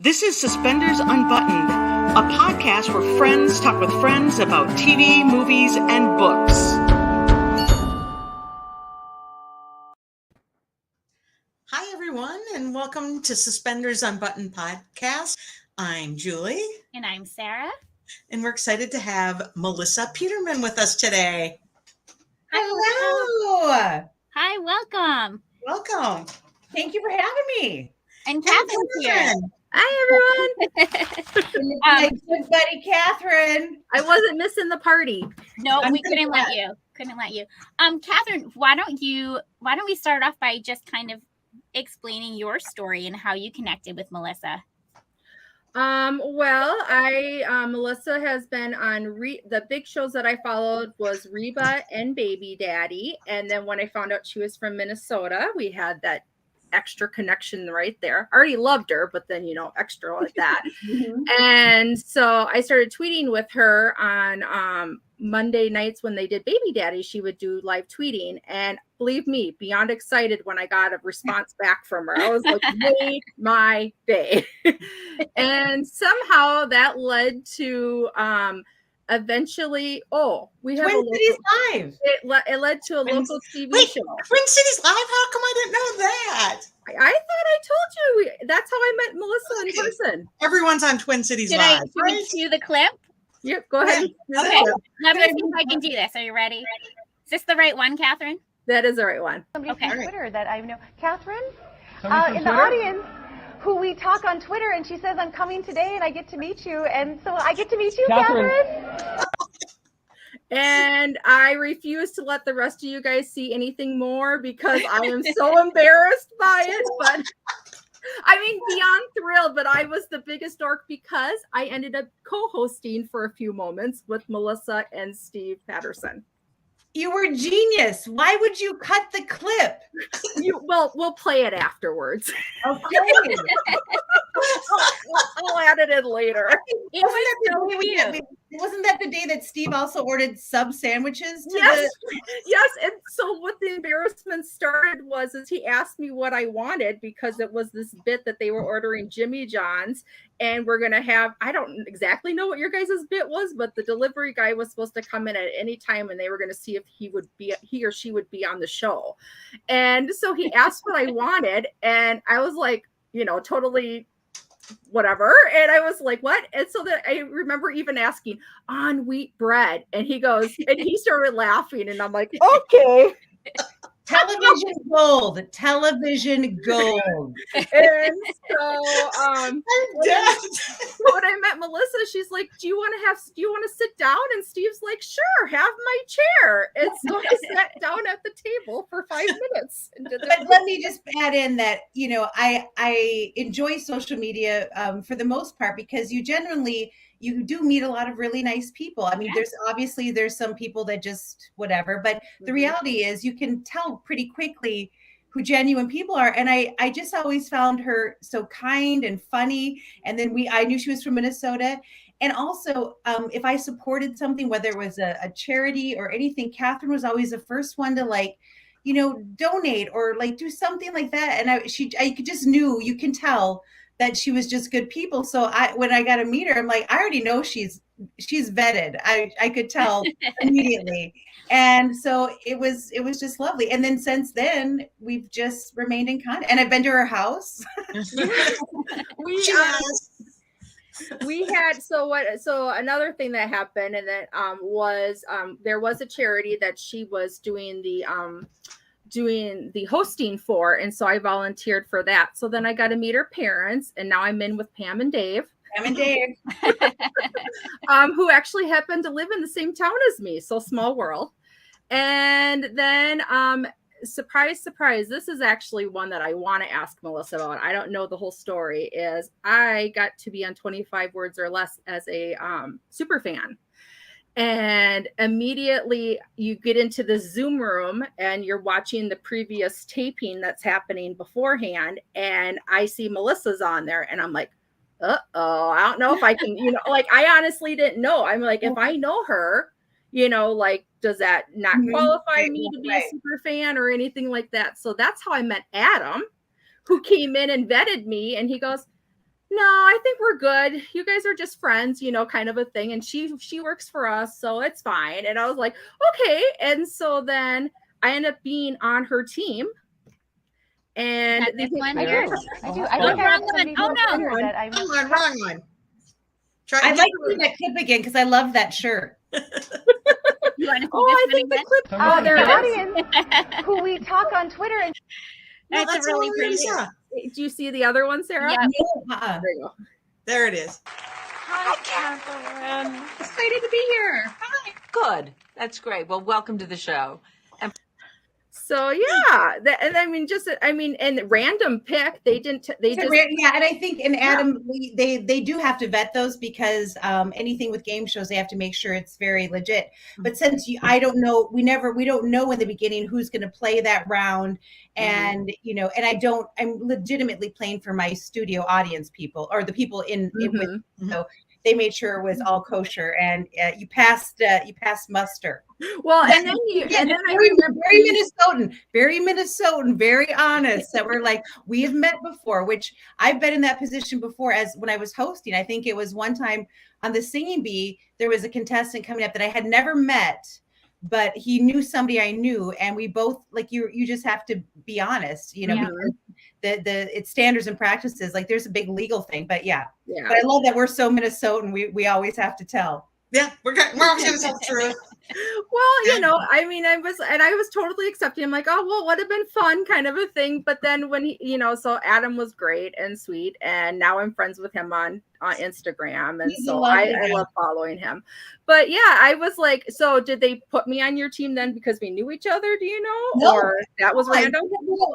This is Suspenders Unbuttoned, a podcast where friends talk with friends about TV, movies, and books. Hi, everyone, and welcome to Suspenders Unbuttoned podcast. I'm Julie. And I'm Sarah. And we're excited to have Melissa Peterman with us today. Hello. Hi, welcome. Welcome. Thank you for having me. And Catherine's here. Hi, everyone. My good buddy, Catherine. I wasn't missing the party. No, we couldn't let you. Catherine, why don't we start off by just kind of explaining your story and how you connected with Melissa? Melissa has been on the big shows that I followed was Reba and Baby Daddy. And then when I found out she was from Minnesota, we had that extra connection right there. I already loved her, but then, extra like that. Mm-hmm. And so I started tweeting with her on Monday nights when they did Baby Daddy. She would do live tweeting. And believe me, beyond excited when I got a response back from her. I was like, made my day. And somehow that led to eventually, we have Twin Cities Live. It led to a local TV show. Twin Cities Live? How come I didn't know that? I thought I told you. That's how I met Melissa in person. Everyone's on Twin Cities Should Live. we cue the clip? Yep, go ahead. Okay, let me see if I can do this. Are you ready? Is this the right one, Catherine? That is the right one. Somebody Okay. from Twitter that I know. Catherine, Somebody in from the Twitter? audience, who we talk on Twitter, and she says, I'm coming today and I get to meet you. And so I get to meet you, Catherine. Catherine. And I refuse to let the rest of you guys see anything more because I am so embarrassed by it. But I mean, beyond thrilled, but I was the biggest dork because I ended up co-hosting for a few moments with Melissa and Steve Patterson. You were genius. Why would you cut the clip? We'll play it afterwards. Okay. I'll add it in later. It was so cute. Wasn't that the day that Steve also ordered sub sandwiches? Yes. And so what the embarrassment started is he asked me what I wanted because it was this bit that they were ordering Jimmy John's and we're going to have, I don't exactly know what your guys' bit was, but the delivery guy was supposed to come in at any time and they were going to see if he or she would be on the show. And so he asked what I wanted and I was like, totally whatever. And I was like, what? And so that I remember even asking on wheat bread. And he goes, and he started laughing. And I'm like, okay. Television gold. Television gold. And so I'm dead. when I met Melissa, she's like, do you want to sit down? And Steve's like, sure, have my chair. And so I sat down at the table for 5 minutes. And did But let me just add in that, I enjoy social media for the most part because you do meet a lot of really nice people. I mean, there's some people that just whatever, but the reality is you can tell pretty quickly who genuine people are. And I just always found her so kind and funny. And then I knew she was from Minnesota. And also, if I supported something, whether it was a charity or anything, Catherine was always the first one to donate or do something like that. And I just knew, you can tell that she was just good people. So when I got to meet her, I'm like, I already know she's vetted. I could tell immediately. And so it was just lovely. And then since then we've just remained in contact and I've been to her house. We had so another thing that happened and that was there was a charity that she was doing the hosting for, and so I volunteered for that. So then I got to meet her parents, and now I'm in with Pam and Dave. Who actually happen to live in the same town as me, so small world. And then surprise, this is actually one that I want to ask Melissa about. I don't know the whole story. Is I got to be on 25 Words or Less as a super fan. And immediately you get into the Zoom room and you're watching the previous taping that's happening beforehand. And I see Melissa's on there and I'm like, uh-oh, I don't know if I can, I honestly didn't know. I'm like, if I know her, does that not qualify me to be a super fan or anything like that? So that's how I met Adam, who came in and vetted me. And he goes, no, I think we're good. You guys are just friends, kind of a thing. And she works for us, so it's fine. And I was like, okay. And so then I end up being on her team. And this one I here. do. I think wrong I have one. somebody Oh, on no. Twitter that I'm. Come on, wrong one. I'd like to see that clip again because I love that shirt. You want to see I this think one the clip. Oh, there the it is. audience who we talk on Twitter and No, It's that's a really the one we pretty. saw. Do you see the other one, Sarah? Yeah. Uh-uh. There you go. There it is. Hi, Catherine. Excited to be here. Hi. Good. That's great. Well, welcome to the show. So yeah, and random pick. They didn't. They It's a just rare- yeah, and I think Adam, they do have to vet those because anything with game shows, they have to make sure it's very legit. But since I don't know, we don't know in the beginning who's going to play that round, and and I'm legitimately playing for my studio audience people or the people in with. So they made sure it was all kosher, and you passed muster. well, and then I remember very Minnesotan, very honest. That we're like, we have met before, which I've been in that position before. As when I was hosting, I think it was one time on the Singing Bee, there was a contestant coming up that I had never met, but he knew somebody I knew, and we both you just have to be honest, because it's standards and practices. Like there's a big legal thing, but yeah. But I love that we're so Minnesotan. We always have to tell. Yeah, we're always going to tell the truth. Well, I was totally accepting. I'm like, oh, well, would have been fun kind of a thing. But then when so Adam was great and sweet. And now I'm friends with him on Instagram. And so I love following him. But yeah, I was like, so did they put me on your team then because we knew each other? Do you know? No, or that was random?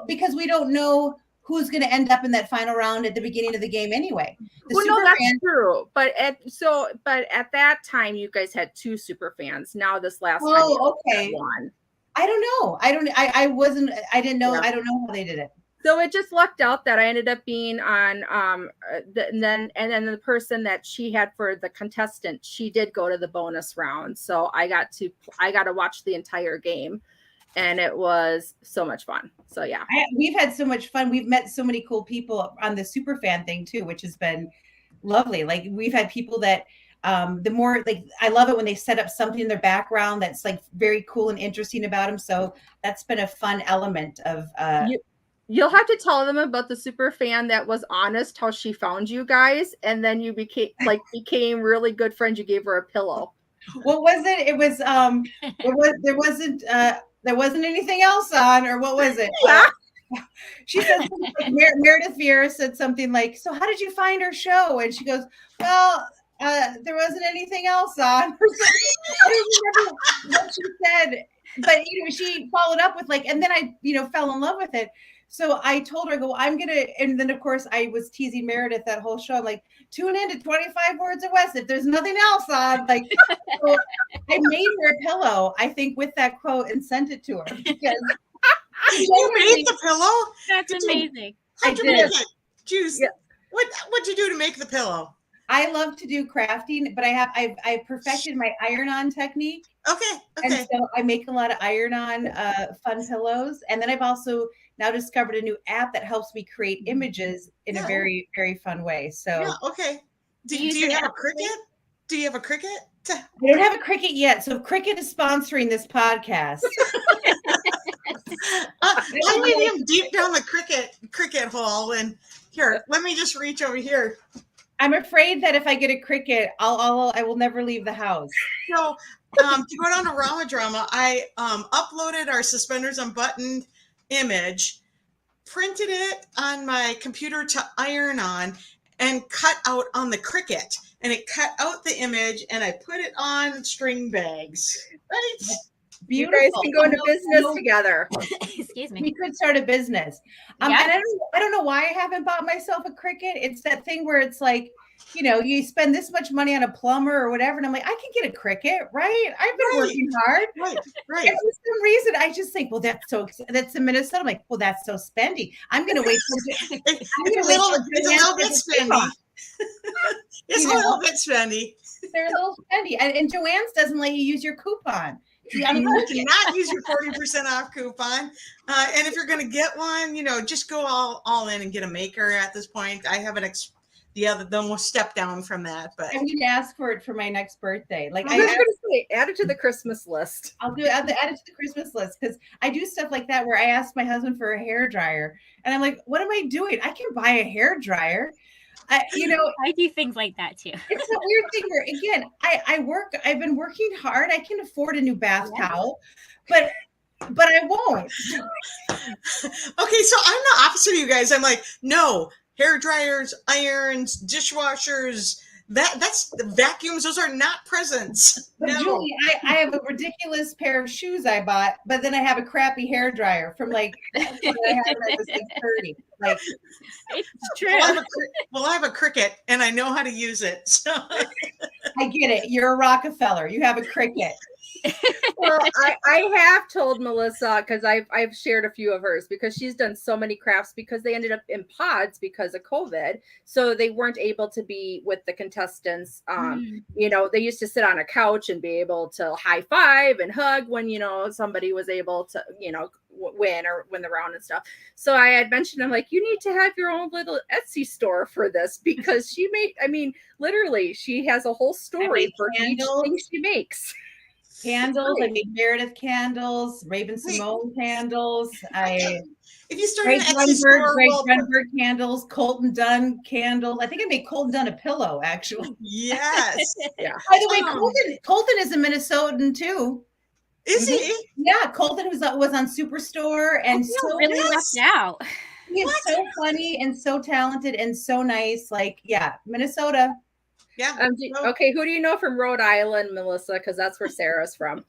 Because we don't know who's going to end up in that final round at the beginning of the game anyway. That's true. But at that time, you guys had 2 super fans. Now this last time, okay. One. I don't know. I didn't know. Yeah. I don't know how they did it. So it just lucked out that I ended up being on, and then the person that she had for the contestant, she did go to the bonus round. So I got to watch the entire game. And it was so much fun. So yeah, we've had so much fun. We've met so many cool people on the super fan thing too, which has been lovely. Like we've had people that the more I love it when they set up something in their background that's like very cool and interesting about them. So that's been a fun element of. You'll have to tell them about the super fan that was honest, how she found you guys, and then you became really good friends. You gave her a pillow. What was it? It was there wasn't anything else on, or what was it? She said Meredith Vieira said something like, "So how did you find our show?" And she goes, "Well, there wasn't anything else on." I don't remember what she said, but she followed up with and then I fell in love with it. So I told her, I'm gonna, and then of course I was teasing Meredith that whole show. I'm like, tune in to 25 Words of West if there's nothing else on. So I made her a pillow, I think, with that quote and sent it to her because you made the pillow. That's amazing. How'd you make it? Juice. Yeah. What'd you do to make the pillow? I love to do crafting, but I've perfected my iron-on technique. Okay. And so I make a lot of iron-on fun pillows, and then I've also now discovered a new app that helps me create images in a very, very fun way. So okay. Do you have a Cricut? Do you have a Cricut? I don't have a Cricut yet. So Cricut is sponsoring this podcast. I need him deep down the Cricut hole. And here, let me just reach over here. I'm afraid that if I get a Cricut, I will never leave the house. So to go down to Rama Drama, I uploaded our Suspenders Unbuttoned image, printed it on my computer to iron on, and cut out on the Cricut. And it cut out the image, and I put it on string bags. Right? Beautiful. You guys can go into business together. Excuse me. We could start a business. And I don't know why I haven't bought myself a Cricut. It's that thing where it's like, you spend this much money on a plumber or whatever. And I'm like, I can get a Cricut, right? I've been working hard. Right. And for some reason, I just think, well, that's in Minnesota. I'm like, well, that's so spendy. I'm going to wait. It's a little bit spendy. It's a little bit spendy. They're a little spendy. And Joanne's doesn't let you use your coupon. You cannot use your 40% off coupon. And if you're going to get one, just go all in and get a maker at this point. I have the step down from that. But I'm going to ask for it for my next birthday. Like I was going to say, add it to the Christmas list. I'll add it to the Christmas list because I do stuff like that where I ask my husband for a hair dryer, and I'm like, "What am I doing? I can buy a hair dryer." I do things like that too. It's a weird thing where, again, I've been working hard. I can afford a new bath towel, but I won't. Okay, so I'm the opposite of you guys. I'm like, no, hair dryers, irons, dishwashers. That's the vacuums. Those are not presents. But No. Julie, I have a ridiculous pair of shoes I bought, but then I have a crappy hair dryer from like what I had when I was like 30. Like, it's true. Well, I have a Cricket, and I know how to use it. So I get it. You're a Rockefeller. You have a Cricket. Well, I have told Melissa, because I've shared a few of hers, because she's done so many crafts because they ended up in pods because of COVID. So they weren't able to be with the contestants. They used to sit on a couch and be able to high five and hug when, somebody was able to, win the round and stuff. So I had mentioned, I'm like, you need to have your own little Etsy store for this, because literally she has a whole story for each thing she makes. Candles. I made Meredith candles, Raven Simone candles. if you start Greg an Etsy store, Grunberg candles, Colton Dunn candles. I think I made Colton Dunn a pillow, actually. Yes. Yeah. By the way, Colton is a Minnesotan too. Is he? Yeah, Colton was on Superstore and so really left out. He is so funny and so talented and so nice. Like, yeah, Minnesota. Yeah. Okay, who do you know from Rhode Island, Melissa? Because that's where Sarah's from.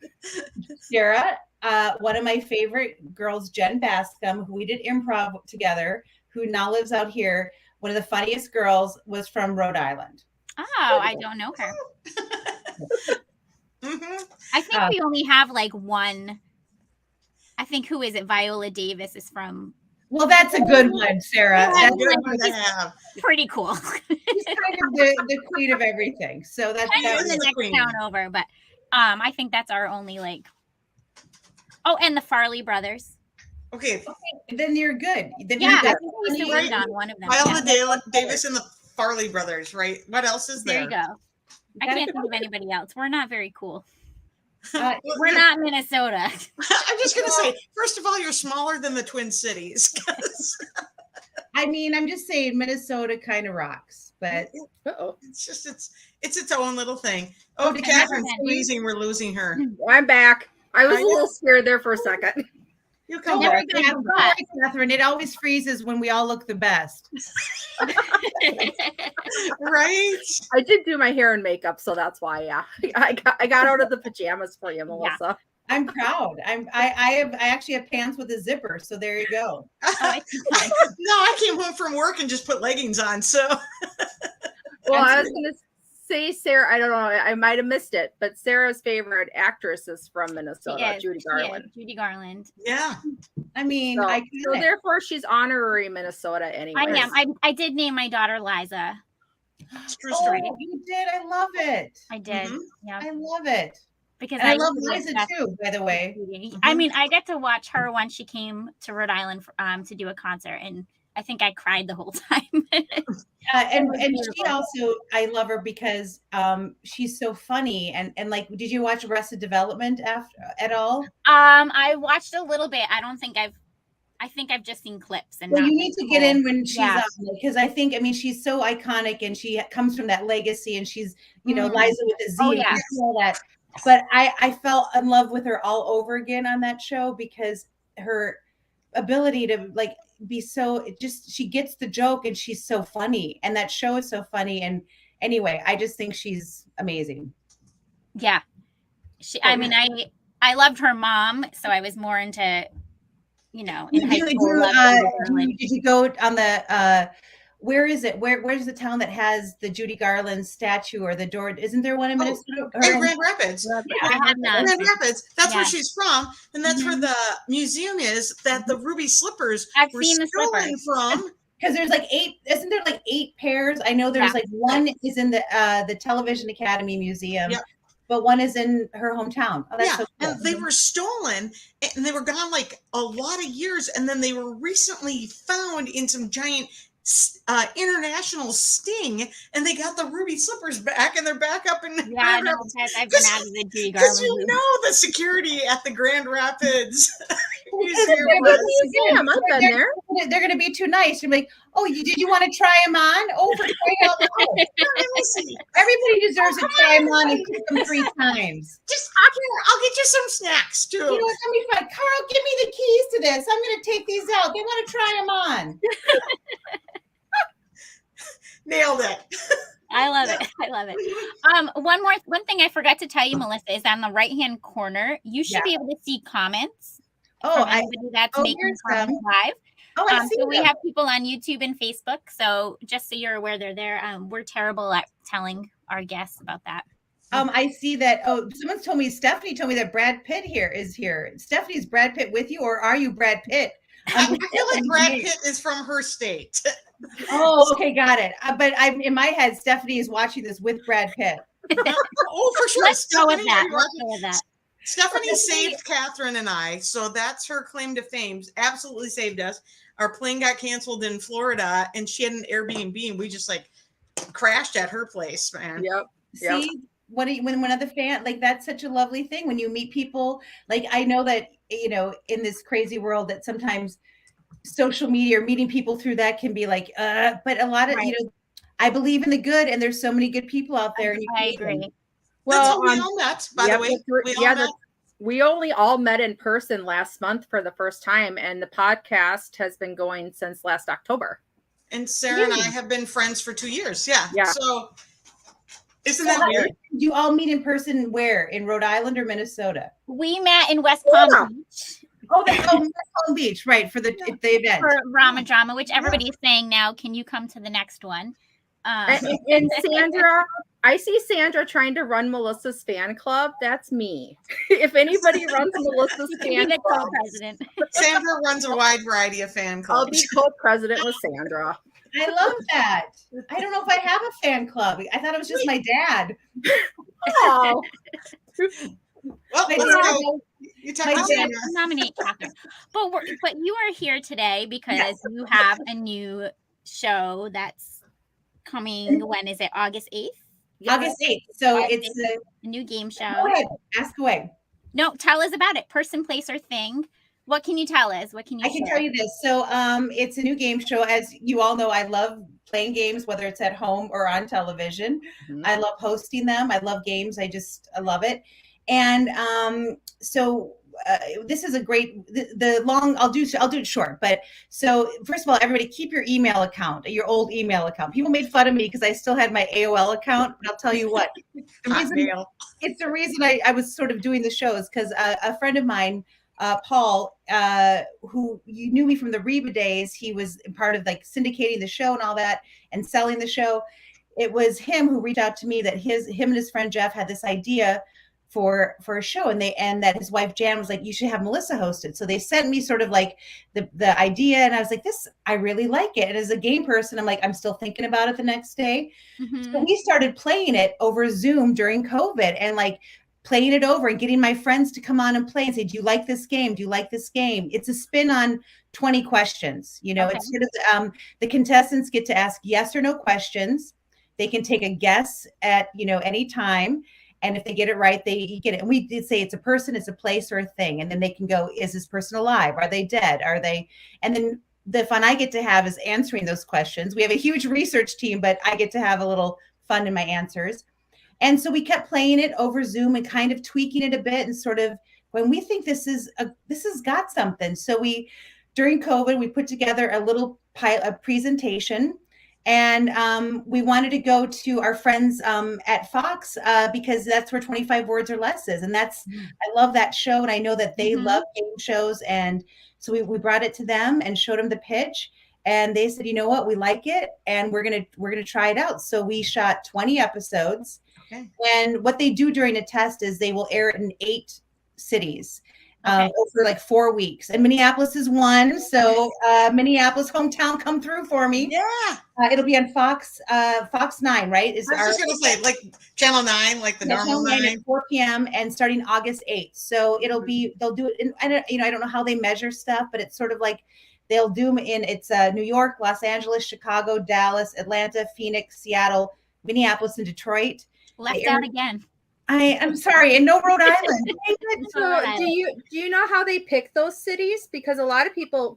Sarah, one of my favorite girls, Jen Bascom, who we did improv together, who now lives out here. One of the funniest girls was from Rhode Island. Oh, I don't know her. I think we only have like one. I think, who is it? Viola Davis is from. Well, that's a good one, Sarah. Yeah, That's good one to have. Pretty cool. She's kind of the queen of everything. So that's the next town over, but I think that's our only like. Oh, and the Farley brothers. Okay. Then you're good. Then yeah, you're I think we used to work on one of them. Viola Davis and the Farley brothers, right? What else is there? There you go. I can't think of anybody else. We're not very cool. We're not Minnesota. I'm just going to say, first of all, you're smaller than the Twin Cities. I mean, I'm just saying Minnesota kind of rocks, but it's its own little thing. Oh, Catherine's squeezing. We're losing her. I'm back. I was a little scared there for a second. You come back. back. Catherine, it always freezes when we all look the best. Right? I did do my hair and makeup, so that's why. Yeah, I got out of the pajamas for you, Melissa. Yeah. I'm proud. I actually have pants with a zipper, so there you go. No, I came home from work and just put leggings on. So, well, I was gonna say, Sarah, I don't know, I might have missed it, but Sarah's favorite actress is from Minnesota, Judy Garland. Judy Garland. Yeah. I mean, so therefore she's honorary Minnesota anyway. I am. I did name my daughter Liza. True story. Oh, you did. I love it. I did. Mm-hmm. Yeah. I love it. Because I love Liza too, by the way. Mm-hmm. I mean, I got to watch her when she came to Rhode Island to do a concert, and I think I cried the whole time. And she also, I love her because she's so funny. And like, did you watch Arrested Development at all? I watched a little bit. I think I've just seen clips. And well, you need to get in when she's on, because I mean, she's so iconic and she comes from that legacy, and she's, Liza with a Z. Oh, yeah. All that. But I fell in love with her all over again on that show because her ability to like be so she gets the joke and she's so funny, and that show is so funny. And anyway, I just think she's amazing. Yeah. I mean, I loved her mom, so I was more into, in high school. Did you go on the where is it? Where's the town that has the Judy Garland statue or the door? Isn't there one in Minnesota? Grand Rapids. Grand Rapids. That's where she's from, and that's where the museum is that the ruby slippers were stolen from. Because there's like 8. Isn't there like 8 pairs? I know there's like one is in the Television Academy Museum. Yep. But one is in her hometown. Oh, that's so cool. And they were stolen, and they were gone like a lot of years, and then they were recently found in some giant international sting, and they got the ruby slippers back, and they're back up in Yeah, Grand no, Rapids. I've been out of the Judy Because Garland. you know the security at the Grand Rapids Because museum they're was. the museum. I've been there. They're going to be too nice. You're like, oh, did you want to try them on? Oh, for crying out loud. Everybody deserves to try them on and cook them 3 times. Just I'll get you some snacks too. You know, it's going to be fun. Carl, give me the keys to this. I'm going to take these out. They want to try them on. Nailed it. I love it. I love it. One thing I forgot to tell you, Melissa, is on the right-hand corner, you should be able to see comments. Oh, anybody that's making comments live. Oh, I see so we them. have people on YouTube and Facebook. So just so you're aware, they're there. We're terrible at telling our guests about that. I see that. Oh, Stephanie told me that Brad Pitt is here. Stephanie, is Brad Pitt with you, or are you Brad Pitt? I feel like Brad Pitt is from her state. Oh, okay, got it. But I'm in my head, Stephanie is watching this with Brad Pitt. Oh, for sure. Let's go with that. Stephanie saved Catherine and I, so that's her claim to fame. Absolutely saved us. Our plane got canceled in Florida, and she had an Airbnb, and we just like crashed at her place, man. Yep. See, when one of the fan, like, that's such a lovely thing when you meet people. Like, I know that, you know, in this crazy world that sometimes social media or meeting people through that can be like, but a lot of, you know, I believe in the good, and there's so many good people out there. And I agree. Well, we all met, by the way. We only all met in person last month for the first time, and the podcast has been going since last October. And Sarah and I have been friends for 2 years. Yeah. So isn't that weird? You all meet in person where? In Rhode Island or Minnesota? We met in West Palm Beach. Oh, West Palm Beach, right, for the event. For Rama Drama, which everybody is saying now, can you come to the next one? And Sandra, I see Sandra trying to run Melissa's fan club. That's me. If anybody runs Melissa's fan club, co-president. Sandra runs a wide variety of fan clubs. I'll be co-president with Sandra. I love that. I don't know if I have a fan club. I thought it was just my dad. Oh. Well, let's go. You nominate Catherine. But you are here today because you have a new show that's coming. When is it? August 8th? August 8th. So August it's 8th, a new game show. Go ahead. Ask away. No, tell us about it. Person, place, or thing. What can you tell us? What can you I can tell you this. So it's a new game show. As you all know, I love playing games, whether it's at home or on television. Mm-hmm. I love hosting them. I love games. I love it. And this is a great, I'll do it short. But so first of all, everybody keep your email account, your old email account. People made fun of me because I still had my AOL account. But I'll tell you what, it's the reason I was sort of doing the shows, because a friend of mine, Paul, who you knew me from the Reba days, he was part of like syndicating the show and all that and selling the show. It was him who reached out to me that him and his friend Jeff had this idea for a show, and that his wife Jan was like, you should have Melissa host it. So they sent me sort of like the idea, and I was like, I really like it. And as a game person, I'm like, I'm still thinking about it the next day. Mm-hmm. So we started playing it over Zoom during COVID, and like playing it over and getting my friends to come on and play and say, do you like this game? Do you like this game? It's a spin on 20 questions. You know, It's sort of, the contestants get to ask yes or no questions. They can take a guess at, any time. And if they get it right, they get it. And we did say it's a person, it's a place, or a thing. And then they can go, is this person alive? Are they dead? Are they? And then the fun I get to have is answering those questions. We have a huge research team, but I get to have a little fun in my answers. And so we kept playing it over Zoom and kind of tweaking it a bit, and sort of when we think this has got something. So during COVID, we put together a little presentation. And we wanted to go to our friends at Fox because that's where 25 Words or Less is. And I love that show. And I know that they love game shows. And so we brought it to them and showed them the pitch. And they said, you know what, we like it. And we're going to try it out. So we shot 20 episodes. Okay. And what they do during a test is they will air it in 8 cities. Over like 4 weeks, and Minneapolis is one. So Minneapolis hometown, come through for me. Yeah, it'll be on Fox 9, right? I was just gonna say like Channel 9, like the normal 9 at 4 p.m. and starting August 8th. So they'll do it. I don't know how they measure stuff, but it's sort of like they'll do them in New York, Los Angeles, Chicago, Dallas, Atlanta, Phoenix, Seattle, Minneapolis, and Detroit. Left out again. I'm sorry, and no Rhode Island. So do you know how they pick those cities? Because a lot of people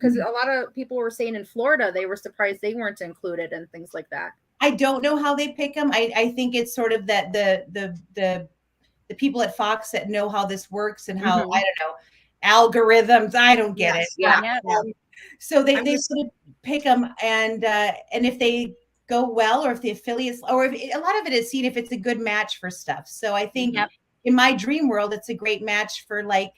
were saying in Florida they were surprised they weren't included and things like that. I don't know how they pick them. I think it's sort of that the people at Fox that know how this works and how I don't know algorithms. I don't get it. Yeah. So they sort of pick them, and if they go well, or if the affiliates, or if a lot of it is seen if it's a good match for stuff. So I think in my dream world, it's a great match for like,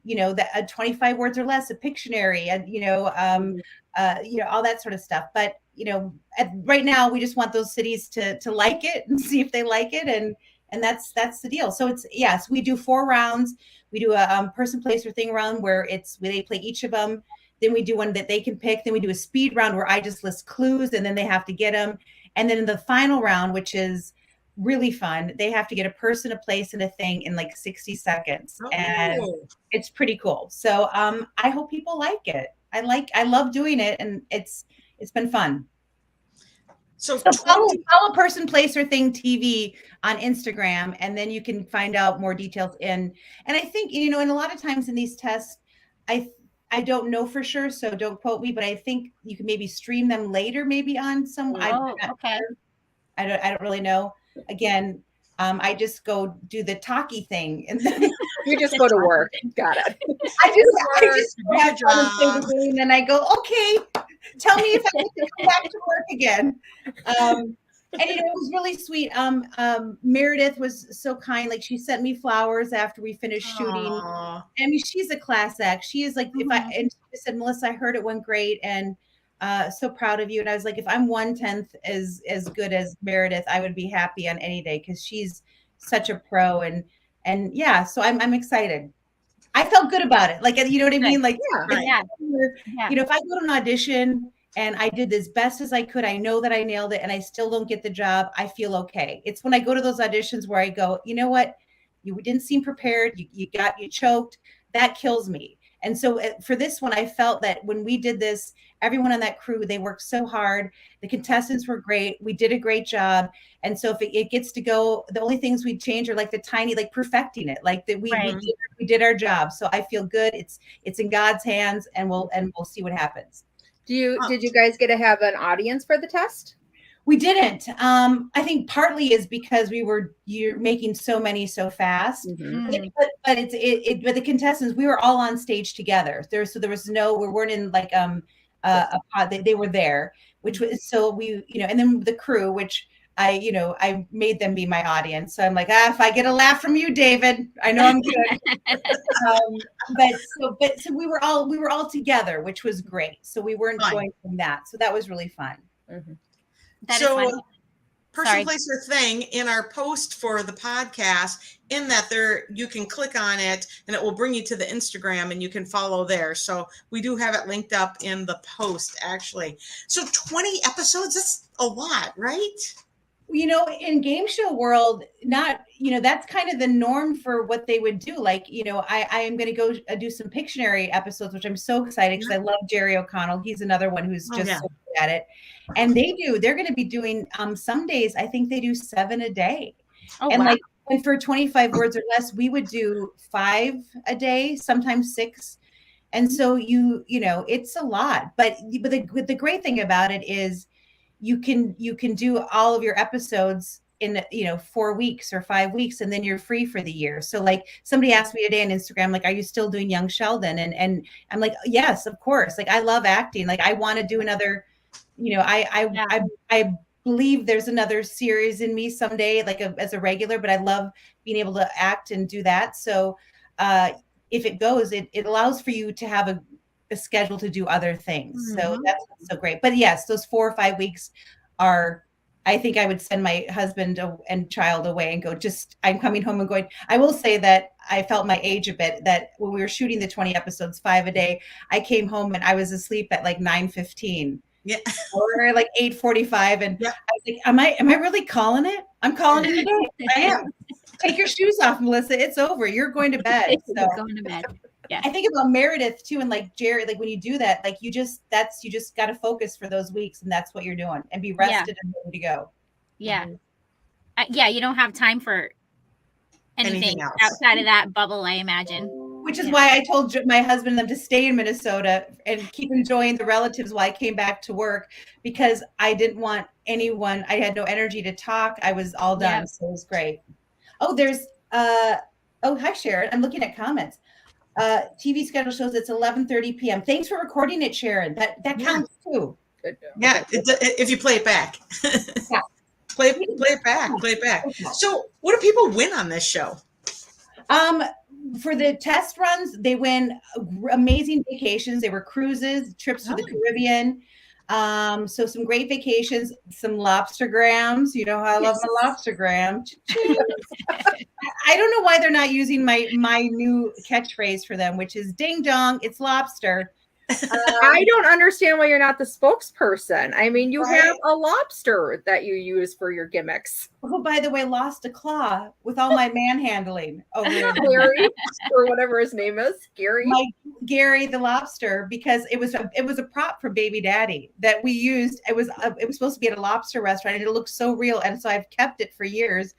the 25 words or less, a Pictionary, and all that sort of stuff. But right now we just want those cities to like it and see if they like it, and that's the deal. So it's yes, we do 4 rounds. We do a person, place, or thing round where they play each of them. Then we do one that they can pick. Then we do a speed round where I just list clues and then they have to get them. And then in the final round, which is really fun, they have to get a person, a place, and a thing in like 60 seconds. Oh. And it's pretty cool. So I hope people like it. I love doing it, and it's been fun. So follow Person, Place, or Thing TV on Instagram, and then you can find out more details and I think, and a lot of times in these tests, I don't know for sure, so don't quote me, but I think you can maybe stream them later, maybe on some. Okay. I don't really know. Again, I just go do the talkie thing, and then you just go to work. Got it. I just have fun and play the game, and I go, okay, tell me if I need to come back to work again. And it was really sweet. Meredith was so kind. Like, she sent me flowers after we finished shooting. I mean, she's a class act. She is like, and she said, Melissa, I heard it went great, and so proud of you. And I was like, if I'm 1/10 as good as Meredith, I would be happy on any day, because she's such a pro. And yeah, so I'm excited. I felt good about it. Like, you know what I mean? Like, if I go to an audition and I did as best as I could, I know that I nailed it, and I still don't get the job, I feel okay. It's when I go to those auditions where I go, you know what? You didn't seem prepared. You choked. That kills me. And so for this one, I felt that when we did this, everyone on that crew, they worked so hard. The contestants were great. We did a great job. And so if it gets to go, the only things we'd change are like the tiny, like perfecting it, like that we did our job. So I feel good. It's in God's hands, and we'll see what happens. Did you guys get to have an audience for the test? We didn't. I think partly is because you're making so many so fast. Mm-hmm. But but the contestants, we were all on stage together. There was no, we weren't in like a pod. They were there, which was, so we, and then the crew, which I made them be my audience. So I'm like, if I get a laugh from you, David, I know I'm good. So we were all together, which was great. So we weren't going from that. So that was really fun. Mm-hmm. So person, place, or thing in our post for the podcast, in that you can click on it and it will bring you to the Instagram, and you can follow there. So we do have it linked up in the post, actually. So 20 episodes, that's a lot, right? In game show world, that's kind of the norm for what they would do. Like, I am going to go do some Pictionary episodes, which I'm so excited, because I love Jerry O'Connell. He's another one who's so good at it. And they're going to be doing, some days, I think they do 7 a day. Oh, and wow. And for 25 words or less, we would do 5 a day, sometimes 6. And so it's a lot, but the great thing about it is you can do all of your episodes in 4 weeks or 5 weeks, and then you're free for the year. So like, somebody asked me today on Instagram, like, are you still doing Young Sheldon? And I'm like, yes, of course. Like, I love acting. Like, I want to do another, I believe there's another series in me someday, like as a regular, but I love being able to act and do that. So if it goes, it allows for you to have a schedule to do other things. Mm-hmm. So that's so great. But yes, those 4 or 5 weeks are, I think I would send my husband and child away and go, I'm coming home and going. I will say that I felt my age a bit, that when we were shooting the 20 episodes, 5 a day, I came home and I was asleep at like 9:15. Yeah. Or like 8:45. And I was like, am I really calling it? I'm calling it today. I am. Take your shoes off, Melissa. It's over. You're going to bed. So. Going to bed. Yeah. I think about Meredith too, and like Jared, like when you do that, like you just got to focus for those weeks, and that's what you're doing, and be rested and ready to go. Yeah. Yeah, you don't have time for anything else outside of that bubble, I imagine. Which is why I told my husband and them to stay in Minnesota and keep enjoying the relatives while I came back to work, because I didn't want anyone. I had no energy to talk. I was all done. Yep. So it was great. Oh, there's hi Sharon. I'm looking at comments. TV schedule shows it's 11:30 p.m. Thanks for recording it, Sharon. That counts too. Yeah, if you play it back. Yeah. Play it back. So what do people win on this show? For the test runs, they win amazing vacations. They were cruises, trips to the Caribbean. So some great vacations, some lobstergrams. You know how I love my lobstergram. I don't know why they're not using my new catchphrase for them, which is ding dong, it's lobster. I don't understand why you're not the spokesperson. I mean, you have a lobster that you use for your gimmicks. Who, by the way, lost a claw with all my manhandling over there. Gary, or whatever his name is, Gary. Gary the lobster, because it was a prop for Baby Daddy that we used. It was supposed to be at a lobster restaurant, and it looked so real, and so I've kept it for years.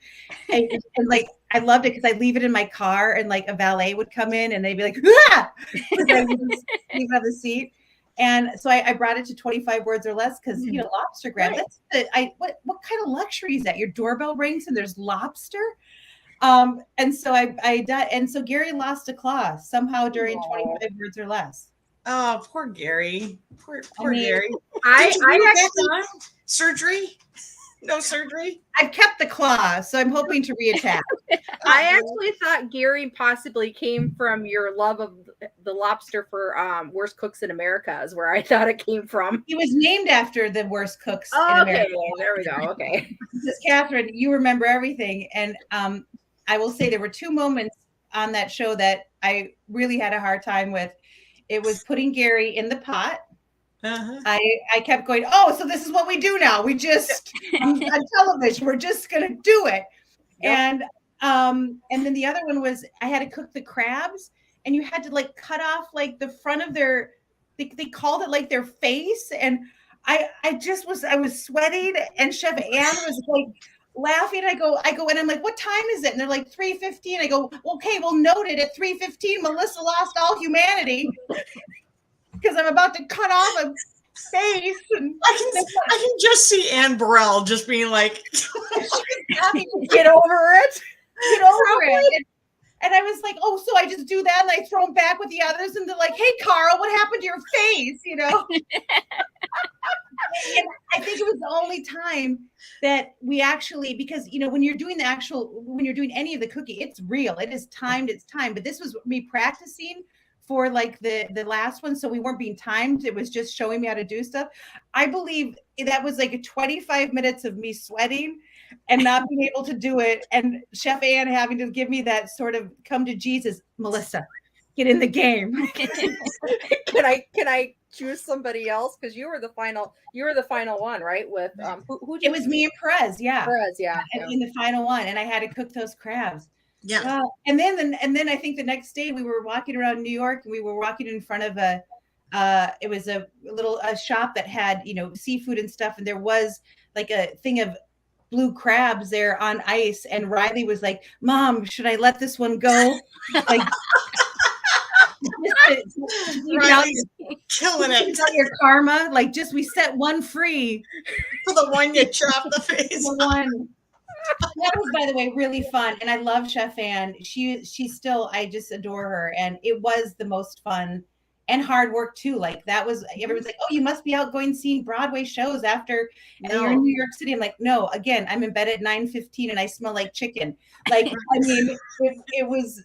And like I loved it because I'd leave it in my car, and like a valet would come in, and they'd be like, "Ah!" I would just leave it on the seat. And so I brought it to 25 words or less because you know, lobster grab. That's what kind of luxury is that? Your doorbell rings and there's lobster. And so and so Gary lost a claw somehow during 25 words or less. Oh, poor Gary. Poor Gary. I actually surgery. No surgery. I've kept the claw, so I'm hoping to reattach. I actually thought Gary possibly came from your love of the lobster for Worst Cooks in America, is where I thought it came from. He was named after the worst cooks in America. There we go. Okay. Because Catherine, you remember everything. And I will say there were two moments on that show that I really had a hard time with. It was putting Gary in the pot. I kept going, oh, so this is what we do now. We just on television, we're just gonna do it. Yep. And then the other one was I had to cook the crabs, and you had to like cut off like the front of their they called it like their face. And I was sweating, and Chef Ann was like laughing. I go, and I'm like, what time is it? And they're like 3:15. I go, okay, well, noted at 3:15, Melissa lost all humanity. Because I'm about to cut off a face. And I can just see Ann Burrell just being like, get over it. Get over it. And I was like, oh, so I just do that and I throw them back with the others, and they're like, hey, Carl, what happened to your face? You know? And I think it was the only time that we actually, because, you know, when you're doing any of the cooking, it's real. It is timed. It's timed. But this was me practicing for like the last one, so we weren't being timed. It was just showing me how to do stuff. I believe that was like 25 minutes of me sweating and not being able to do it, and Chef Ann having to give me that sort of come to Jesus, Melissa, get in the game. Can I choose somebody else? Because you were the final one, right? With who it was me and Perez, Perez, in the final one, and I had to cook those crabs. Yeah. And then I think the next day we were walking around New York, and we were walking in front of it was a little shop that had, you know, seafood and stuff. And there was like a thing of blue crabs there on ice. And Riley was like, Mom, should I let this one go? Like, Riley's killing it. Your karma. Like, just, we set one free. For the one you chopped the face. The one. That was, by the way, really fun. And I love Chef Ann. She's still, I just adore her. And it was the most fun and hard work too. Like, that was, everyone's like, oh, you must be out going seeing Broadway shows after, and you're in New York City. I'm like, no, again, I'm in bed at 9:15 and I smell like chicken. Like, I mean, it was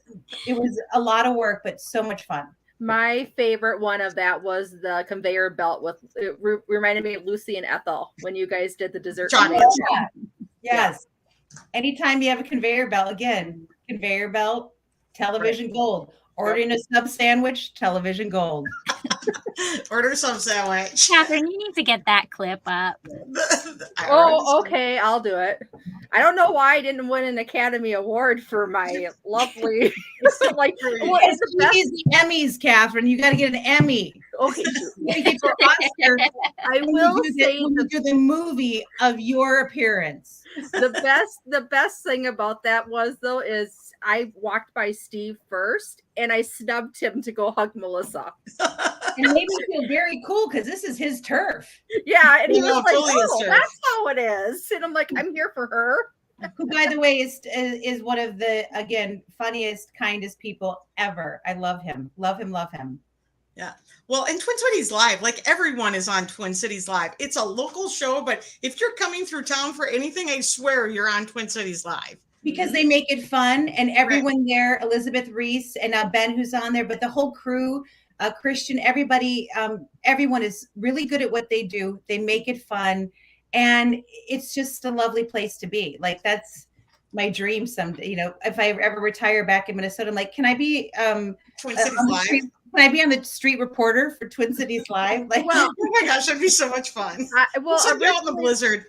a lot of work, but so much fun. My favorite one of that was the conveyor belt with, it reminded me of Lucy and Ethel when you guys did the dessert. Yes. Yeah. Anytime you have a conveyor belt, television gold. Ordering a sub sandwich, television gold. Order some sandwich. Catherine, you need to get that clip up. Oh, okay, I'll do it. I don't know why I didn't win an Academy Award for my lovely, like, well, it's the Emmys, Catherine. You got to get an Emmy. Okay, You get your Oscar. I will say when you do the movie of your appearance. The best thing about that was, though, is I walked by Steve first and I snubbed him to go hug Melissa. And made me feel very cool because this is his turf. Yeah, and he was like, totally "Oh, that's how it is." And I'm like, "I'm here for her." Who, by the way, is one of the, again, funniest, kindest people ever. I love him. Love him. Love him. Yeah. Well, and Twin Cities Live, like everyone is on Twin Cities Live. It's a local show, but if you're coming through town for anything, I swear you're on Twin Cities Live. Because they make it fun, and everyone there, Elizabeth Reese and Ben, who's on there, but the whole crew, Christian, everybody, everyone is really good at what they do. They make it fun, and it's just a lovely place to be. Like, that's my dream someday. You know, if I ever retire back in Minnesota, I'm like, can I be Twin Cities Live? Can I be on the street reporter for Twin Cities Live? Like, well, oh my gosh, that'd be so much fun. Someday out in the blizzard.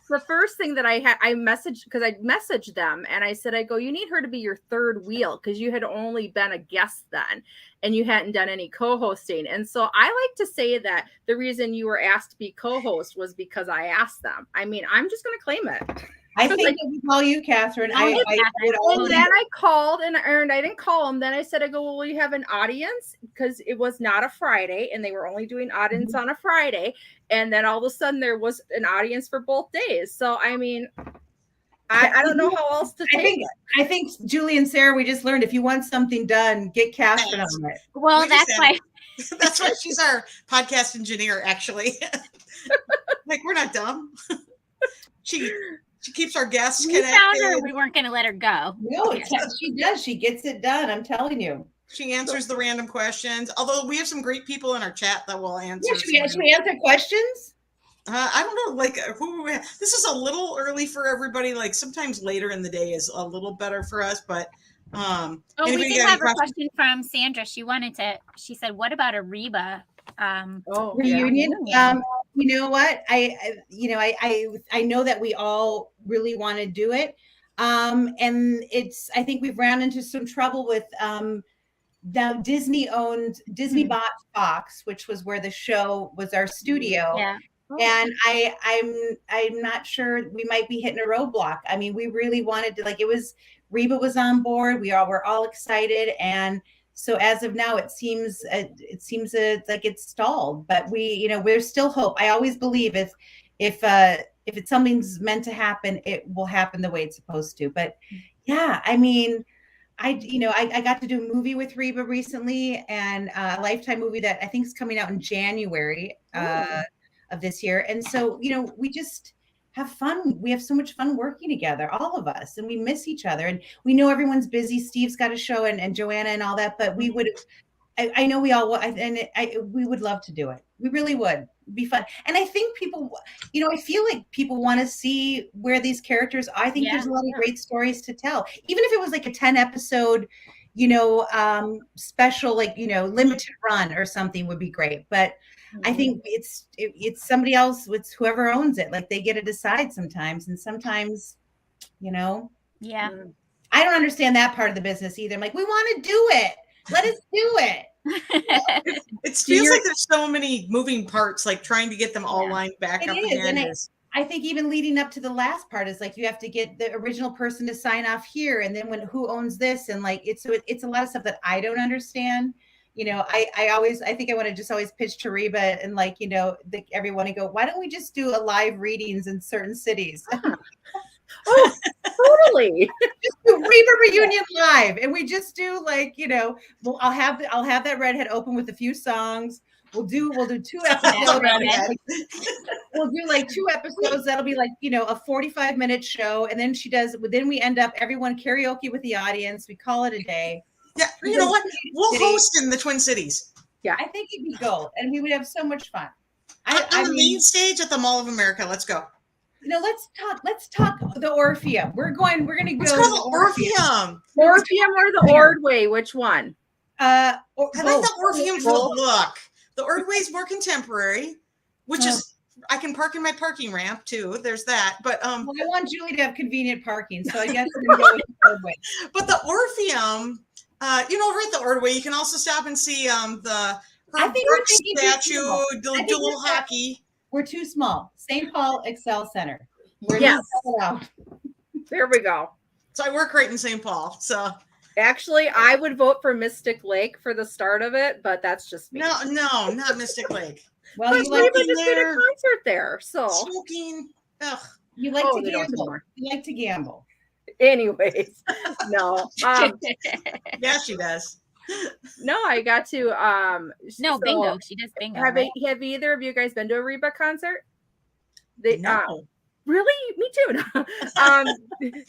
The first thing that I messaged, because I messaged them and I said, I go, you need her to be your third wheel, because you had only been a guest then and you hadn't done any co-hosting. And so I like to say that the reason you were asked to be co-host was because I asked them. I mean, I'm just going to claim it. I think I would call you, Catherine. And then I called and I didn't call them. Then I said, I go, well, will you have an audience? Because it was not a Friday and they were only doing audience on a Friday. And then all of a sudden there was an audience for both days. So, I mean, I don't know how else to take it. I think, Julie and Sarah, we just learned if you want something done, get Catherine on it. Well, that's why. That's why she's our podcast engineer, actually. Like, we're not dumb. She keeps our guests connected. We found her. We weren't going to let her go. No, she does. She gets it done. I'm telling you. She answers the random questions. Although we have some great people in our chat that will answer. Yeah, should we answer questions? I don't know. Like, this is a little early for everybody. Like, sometimes later in the day is a little better for us. But we did have a question from Sandra. She said, "What about a Reba reunion?" Yeah. You know what? I know that we all really want to do it. And I think we've ran into some trouble with the Disney bought Fox, which was where the show was our studio. Yeah. And I'm not sure, we might be hitting a roadblock. I mean, we really wanted to, like, Reba was on board. We're all excited. And so as of now, it seems like it's stalled, but there's still hope. I always believe if it's something's meant to happen, it will happen the way it's supposed to. But yeah, I mean, I got to do a movie with Reba recently, and a Lifetime movie that I think is coming out in January of this year. And so, we just have fun. We have so much fun working together, all of us, and we miss each other. And we know everyone's busy. Steve's got a show and Joanna and all that, but I know we all, and we would love to do it. We really would. It'd be fun. And I think people, I feel like people want to see where these characters are. I think there's a lot of great stories to tell. Even if it was like a 10 episode, special, like, limited run or something would be great. But I think it's somebody else, it's whoever owns it. Like, they get to decide sometimes, and sometimes, Yeah. I don't understand that part of the business either. I'm like, we want to do it. Let us do it. It feels like there's so many moving parts, like trying to get them all lined back up again. I think even leading up to the last part is like, you have to get the original person to sign off here, and then who owns this, and like it's a lot of stuff that I don't understand. I think I want to just always pitch to Reba and, like, everyone and go, why don't we just do a live readings in certain cities? Oh, totally. Just do Reba reunion live, and we just do, like, I'll have that redhead open with a few songs. We'll do 2 episodes. We'll do like 2 episodes. That'll be like, a 45-minute show, and then we end up everyone karaoke with the audience. We call it a day. Yeah, you know what? We'll host in the Twin Cities. Yeah, I think it'd be gold, and we would have so much fun. On the main stage at the Mall of America. Let's go. Let's talk the Orpheum. We're gonna go to the Orpheum. Orpheum or the Ordway? Which one? I like the Orpheum for the look. The Ordway is more contemporary, which is I can park in my parking ramp too. There's that. But well, I want Julie to have convenient parking, so I guess we're gonna go with the Ordway. But the Orpheum, over at the Ordway, you can also stop and see the I think we're thinking too statue, small. do a little hockey. We're too small. St. Paul Excel Center. We're Yes. not out. There we go. So I work right in St. Paul. So Actually, I would vote for Mystic Lake for the start of it, but that's just me. no, not Mystic Lake. Well, But you like Reba in just did a there. concert there, so Smoking. Ugh. you like Oh, to they don't gamble. anymore. You like to gamble. anyways, no. Yeah, she does. No, I got to No, so bingo. She does bingo. Have right? have either of you guys been to a Reba concert? They No. really, me too.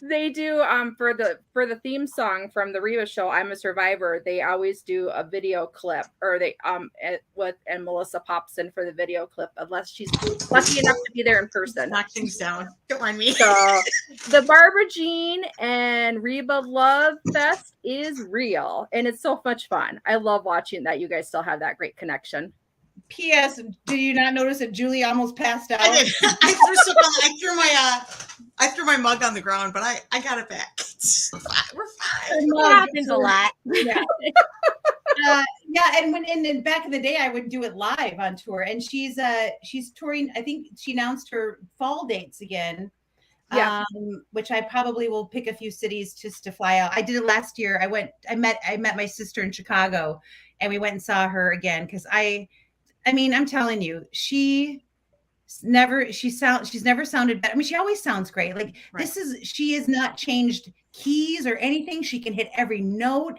They do for the theme song from the Reba show, I'm a Survivor. They always do a video clip, or they and Melissa pops in for the video clip unless she's lucky enough to be there in person. Knock things down. Don't mind me. So the Barbara Jean and Reba Love Fest is real, and it's so much fun. I love watching that. You guys still have that great connection. P.S. Did you not notice that Julie almost passed out? I did. I threw my mug on the ground, but I got it back. It's fine. We're fine. It happens a lot. Yeah. And back in the day, I would do it live on tour, and she's touring. I think she announced her fall dates again. Yeah. Which I probably will pick a few cities just to fly out. I did it last year. I met my sister in Chicago, and we went and saw her again because I mean, I'm telling you, she's never sounded better. I mean, she always sounds great. Like Right. she has not changed keys or anything. She can hit every note.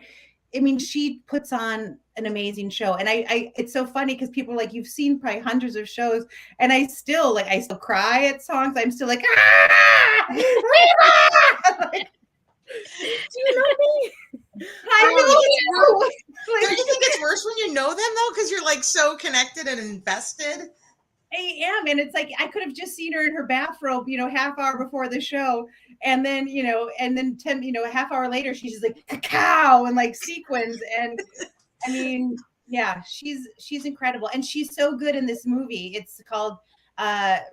I mean, she puts on an amazing show. And I it's so funny because people are like, you've seen probably hundreds of shows, and I still cry at songs. I'm still like, Reba! Like, Do you know me? I know you. Don't you think it's worse when you know them though? Because you're like so connected and invested. I am, and it's like I could have just seen her in her bathrobe, half hour before the show, and then a half hour later she's just like cacao and like sequins, and I mean, yeah, she's incredible, and she's so good in this movie. It's called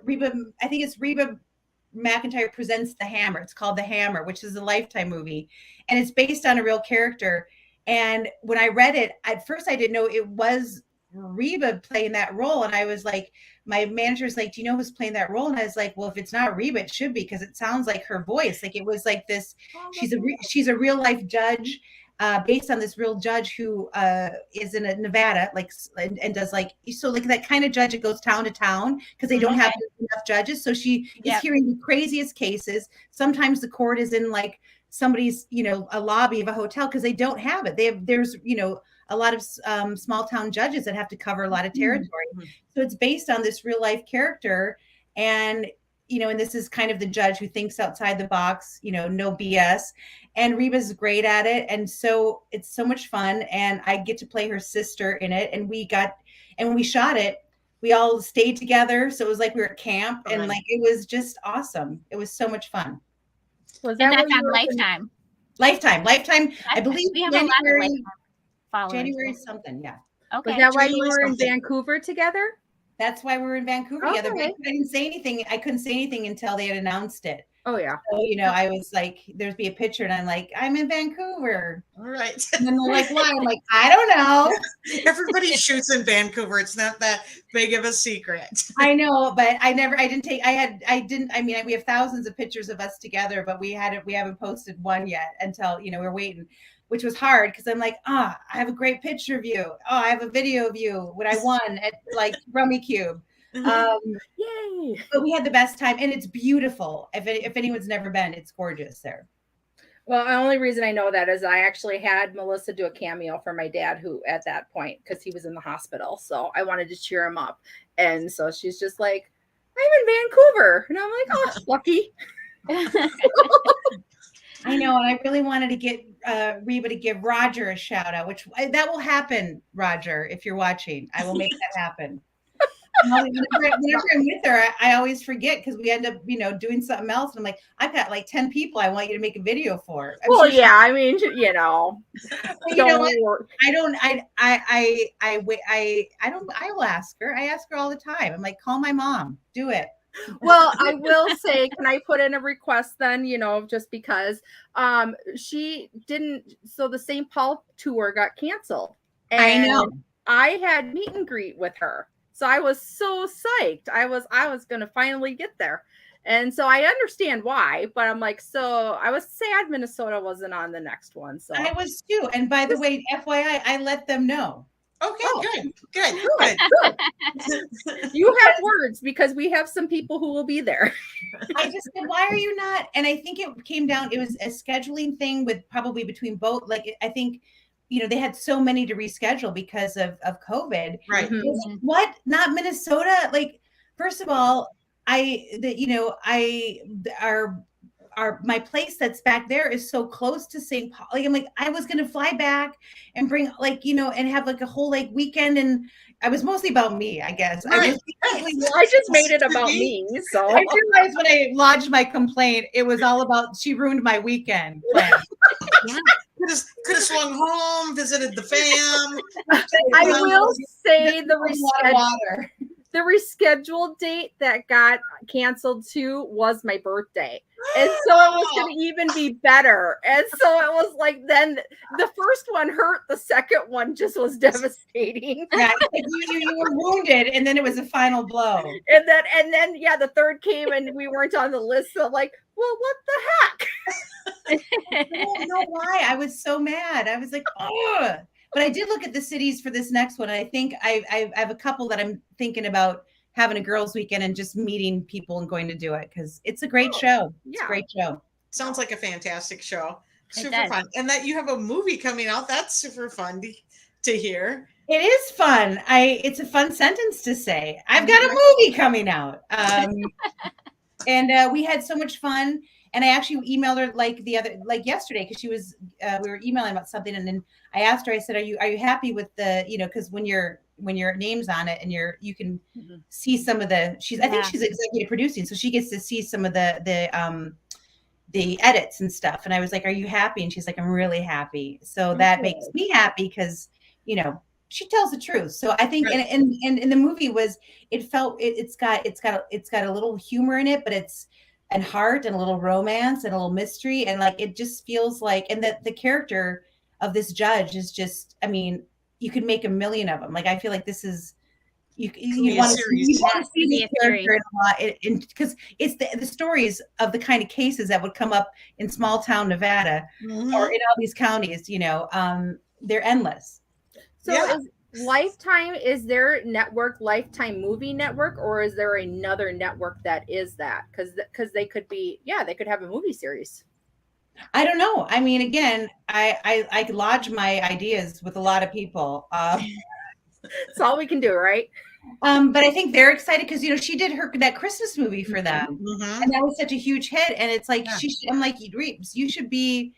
Reba. I think it's Reba McEntire Presents The Hammer. It's called The Hammer, which is a Lifetime movie, and it's based on a real character. And when I read it, at first I didn't know it was Reba playing that role. And I was like, my manager's like, do you know who's playing that role? And I was like, well, if it's not Reba, it should be, because it sounds like her voice. Like it was like this. She's a real life judge, based on this real judge who is in Nevada, and does that kind of judge that goes town to town because they don't have enough judges. So she is hearing the craziest cases. Sometimes the court is in like somebody's, a lobby of a hotel because they don't have it. There's a lot of small town judges that have to cover a lot of territory. Mm-hmm. So it's based on this real life character. And, and this is kind of the judge who thinks outside the box, no BS. And Reba's great at it. And so it's so much fun. And I get to play her sister in it. And when we shot it, we all stayed together. So it was like we were at camp, and like, it was just awesome. It was so much fun. Was And that that's on Lifetime. Lifetime. I believe we have a lot of Lifetime followers. January something. Yeah. Okay. Was that why you were in Vancouver together? That's why we were in Vancouver together. Okay. I didn't say anything. I couldn't say anything until they had announced it. Oh yeah. So, I was like, there'd be a picture, and I'm like, I'm in Vancouver. All right. And then they're like, why? I'm like, I don't know. Everybody shoots in Vancouver. It's not that big of a secret. I know, but we have thousands of pictures of us together, but we haven't posted one yet until, we're waiting, which was hard because I'm like, I have a great picture of you. Oh, I have a video of you when I won at like Rummy Cube. Yay! But we had the best time, and it's beautiful. If anyone's never been, it's gorgeous there. Well, the only reason I know that is I actually had Melissa do a cameo for my dad, who at that point, because he was in the hospital, so I wanted to cheer him up, and so she's just like, I'm in Vancouver, and I'm like, oh, lucky. I know, and I really wanted to get Reba to give Roger a shout out, that will happen, Roger, if you're watching. I will make that happen. Whenever I'm with her, I always forget because we end up, doing something else. And I'm like, I've got like 10 people I want you to make a video for. Well, yeah, I mean, you know what? I will ask her. I ask her all the time. I'm like, call my mom. Do it. Well, I will say, can I put in a request then, just because she didn't, so the St. Paul tour got canceled. And I know. I had meet and greet with her. So I was so psyched. I was going to finally get there. And so I understand why, but I'm like, so I was sad Minnesota wasn't on the next one. So I was too. And by the way, FYI, I let them know. Okay, good. You have words because we have some people who will be there. I just said, why are you not? And I think it came down, it was a scheduling thing with probably between both. Like, I think, they had so many to reschedule because of COVID. Right. Mm-hmm. What? Not Minnesota? Like, first of all, my place that's back there is so close to St. Paul. Like, I'm like, I was going to fly back and bring and have like a whole like weekend. And I was mostly about me, I guess. Right. I just made it about me. So I realized when I lodged my complaint, it was all about, she ruined my weekend plan. Yeah. Could have swung home, visited the fam. I will say the rescheduled date that got canceled too was my birthday. And so it was going to even be better. And so it was like, then the first one hurt. The second one just was devastating. Yeah, you were wounded, and then it was a final blow. And then, yeah, the third came and we weren't on the list. So like, well, what the heck? I don't know why. I was so mad. I was like, oh. But I did look at the cities for this next one. I think I have a couple that I'm thinking about having a girls' weekend and just meeting people and going to do it because it's a great show. It's a great show. Sounds like a fantastic show. Super fun. And that you have a movie coming out. That's super fun to hear. It is fun. It's a fun sentence to say. I've got a movie coming out. And we had so much fun. And I actually emailed her yesterday because she was we were emailing about something, and then I asked her. I said, "Are you happy with the because when your name's on it and you can see some of the I think she's executive producing, so she gets to see some of the edits and stuff." And I was like, "Are you happy?" And she's like, "I'm really happy." So that makes me happy because she tells the truth. So I think and the movie it's got a little humor in it, but and heart and a little romance and a little mystery. And like, it just feels like, and that the character of this judge is just, I mean, you could make a million of them. Like, I feel like this is, you want to see the character a lot because it's the stories of the kind of cases that would come up in small town Nevada or in all these counties, they're endless. So Lifetime, is their network Lifetime Movie Network, or is there another network that is that? Because they could be, they could have a movie series. I don't know. I mean, again, I lodge my ideas with a lot of people. That's all we can do, right? But I think they're excited because she did that Christmas movie for them, and that was such a huge hit. And it's like I'm like, you should be,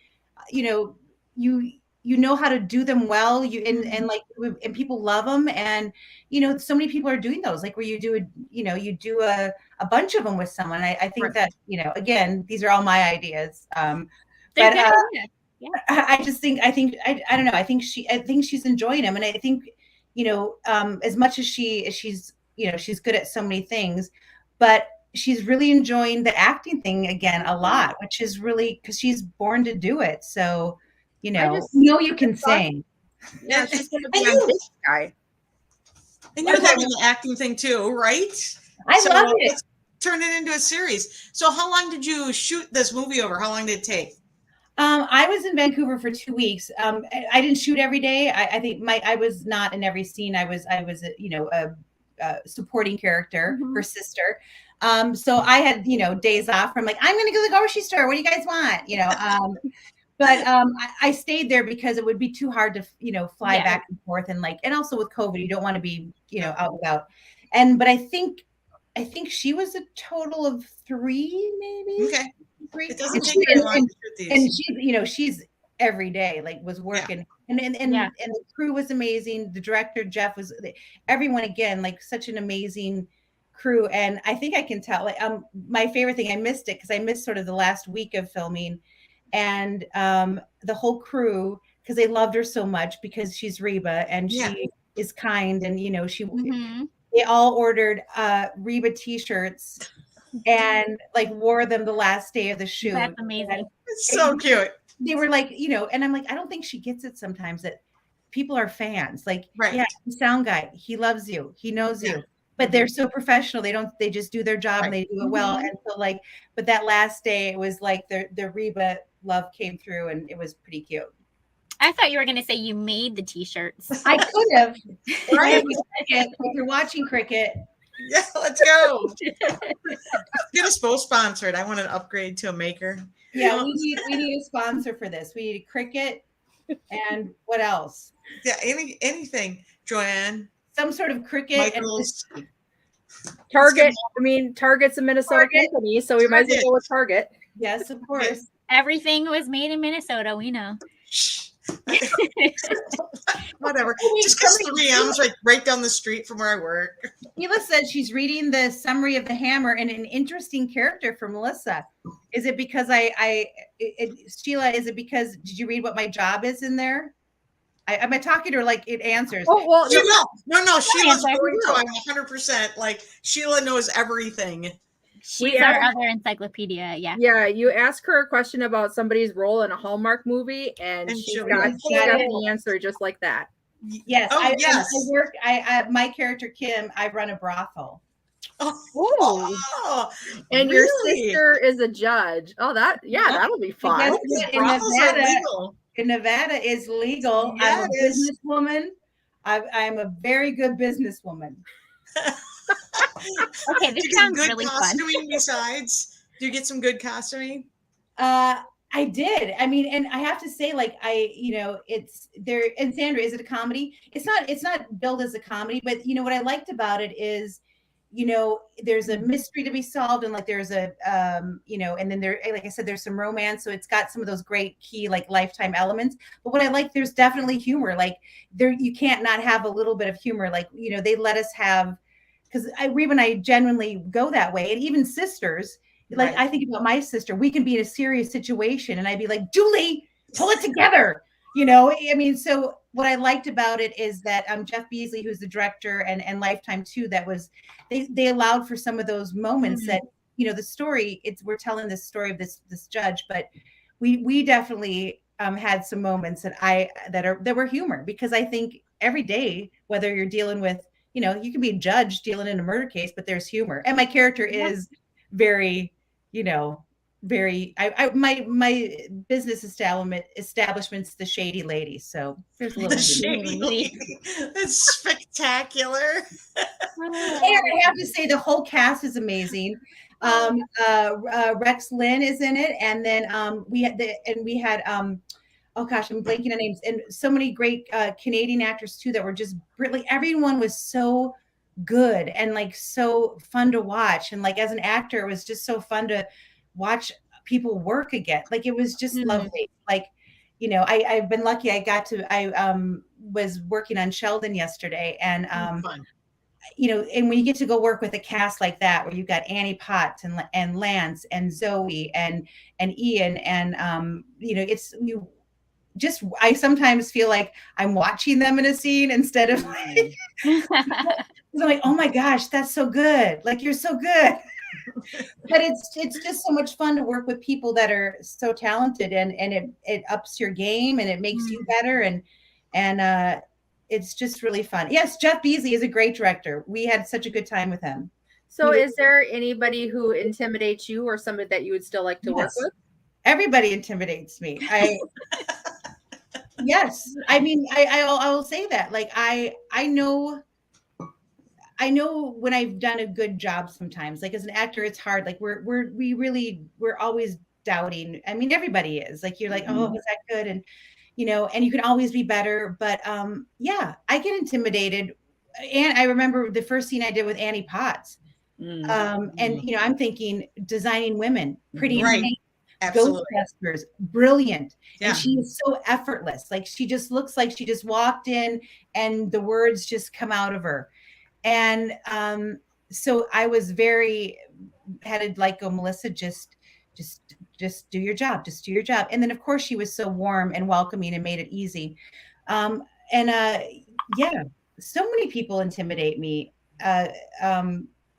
you know how to do them well. And people love them. And, so many people are doing those, like where you do a bunch of them with someone. I think that, again, these are all my ideas. But I don't know. I think she's enjoying them. And I think, as much as she's good at so many things, but she's really enjoying the acting thing again a lot, which is really because she's born to do it. So, you can sing. Yeah, she's going to be on this guy. And you're having the acting thing too, right? I love it. Let's turn it into a series. So how long did you shoot this movie over? How long did it take? I was in Vancouver for 2 weeks. I didn't shoot every day. I think I was not in every scene. I was a supporting character, her sister. So I had, days off. I'm like, I'm going to go to the grocery store. What do you guys want? But I stayed there because it would be too hard to, fly back and forth. And also with COVID, you don't want to be, out and about. But I think she was a total of 3, maybe. Okay. 3. It doesn't take very long to shoot these. And she's every day, was working And the crew was amazing. The director, Jeff, was everyone again, like such an amazing crew. And I think I can tell, like, my favorite thing, I missed it because I missed sort of the last week of filming, and the whole crew, because they loved her so much because she's Reba and she is kind, and you know, they all ordered Reba t-shirts and like wore them the last day of the shoot. That's amazing. It's so cute. They were like, you know, and I'm like, I don't think she gets it sometimes that people are fans. Like, yeah, the sound guy, he loves you, he knows you, but they're so professional. They just do their job and they do it well. And so like, but that last day, it was like the Reba love came through, and it was pretty cute. I thought you were going to say you made the t-shirts. I could have. Right? If you're watching Cricket. Yeah, let's go. Get us both sponsored. I want an upgrade to a maker. Yeah, we need a sponsor for this. We need Cricket, and what else? Yeah, anything, Joanne. Some sort of Cricket and Target. I mean, Target's a Minnesota company, so we might as well go with Target. Yes, of course. Everything was made in Minnesota. We know. Whatever. Just because 3M's right down the street from where I work. Sheila said she's reading the summary of The Hammer, and an interesting character for Melissa. Is it because Sheila, is it because, did you read what my job is in there? Am I talking to her like it answers? Oh, well, no. Sheila's going to. I'm 100%. Like, Sheila knows everything. She's our other encyclopedia. Yeah. Yeah. You ask her a question about somebody's role in a Hallmark movie, and she's got the answer just like that. Yes. Yes. I work. My character Kim. I run a brothel. Oh. And your sister is a judge. Oh, that'll be fun. In Nevada is legal. Yeah, I'm a businesswoman. I'm a very good businesswoman. Okay, this sounds really fun. Besides, do you get some good costuming? I did. I mean, and I have to say, like, it's there. And Sandra, is it a comedy? It's not billed as a comedy, but you know what I liked about it is, you know, there's a mystery to be solved, and like there's a and then there, like I said, there's some romance, so it's got some of those great key like Lifetime elements. But what I like, there's definitely humor. Like you can't not have a little bit of humor. Like, you know, they let us have. Because Reba and I genuinely go that way. And even sisters, like I think about my sister, we can be in a serious situation and I'd be like, Julie, pull it together. You know, I mean, so what I liked about it is that Jeff Beasley, who's the director, and Lifetime too, that was, they allowed for some of those moments that, you know, the story, we're telling this story of this judge, but we definitely had some moments that were humor, because I think every day, whether you're dealing with, you know, you can be a judge dealing in a murder case, but there's humor. And my character is very, you know, my business establishment's the Shady Lady. So there's a little Shady Lady. That's spectacular. And I have to say the whole cast is amazing. Rex Lynn is in it, and then we had oh gosh, I'm blanking on names, and so many great Canadian actors too that were just brilliant. Everyone was so good and like so fun to watch, and like as an actor, it was just so fun to watch people work again. Like it was just lovely. Like, you know, I've been lucky. I was working on Sheldon yesterday, and you know, and when you get to go work with a cast like that, where you've got Annie Potts and Lance and Zoe and Ian, and you know, I sometimes feel like I'm watching them in a scene instead of like, I'm like, oh my gosh, that's so good. Like, you're so good. But it's just so much fun to work with people that are so talented, and it ups your game and it makes you better. And it's just really fun. Yes. Jeff Beasley is a great director. We had such a good time with him. So is there anybody who intimidates you, or somebody that you would still like to work with? Everybody intimidates me. Yes. I mean, I will say that. Like, I know when I've done a good job sometimes. Like as an actor, it's hard. Like we're always doubting. I mean, everybody is. Like, you're like, oh, was that good? And you know, and you can always be better. But yeah, I get intimidated. And I remember the first scene I did with Annie Potts. And you know, I'm thinking designing women, pretty in pink, Absolutely. Ghostbusters, brilliant. Yeah. And she is so effortless. Like she just looks like she just walked in and the words just come out of her. And so I was very headed like, oh, Melissa, just do your job. Just do your job. And then of course she was so warm and welcoming and made it easy. And yeah, so many people intimidate me.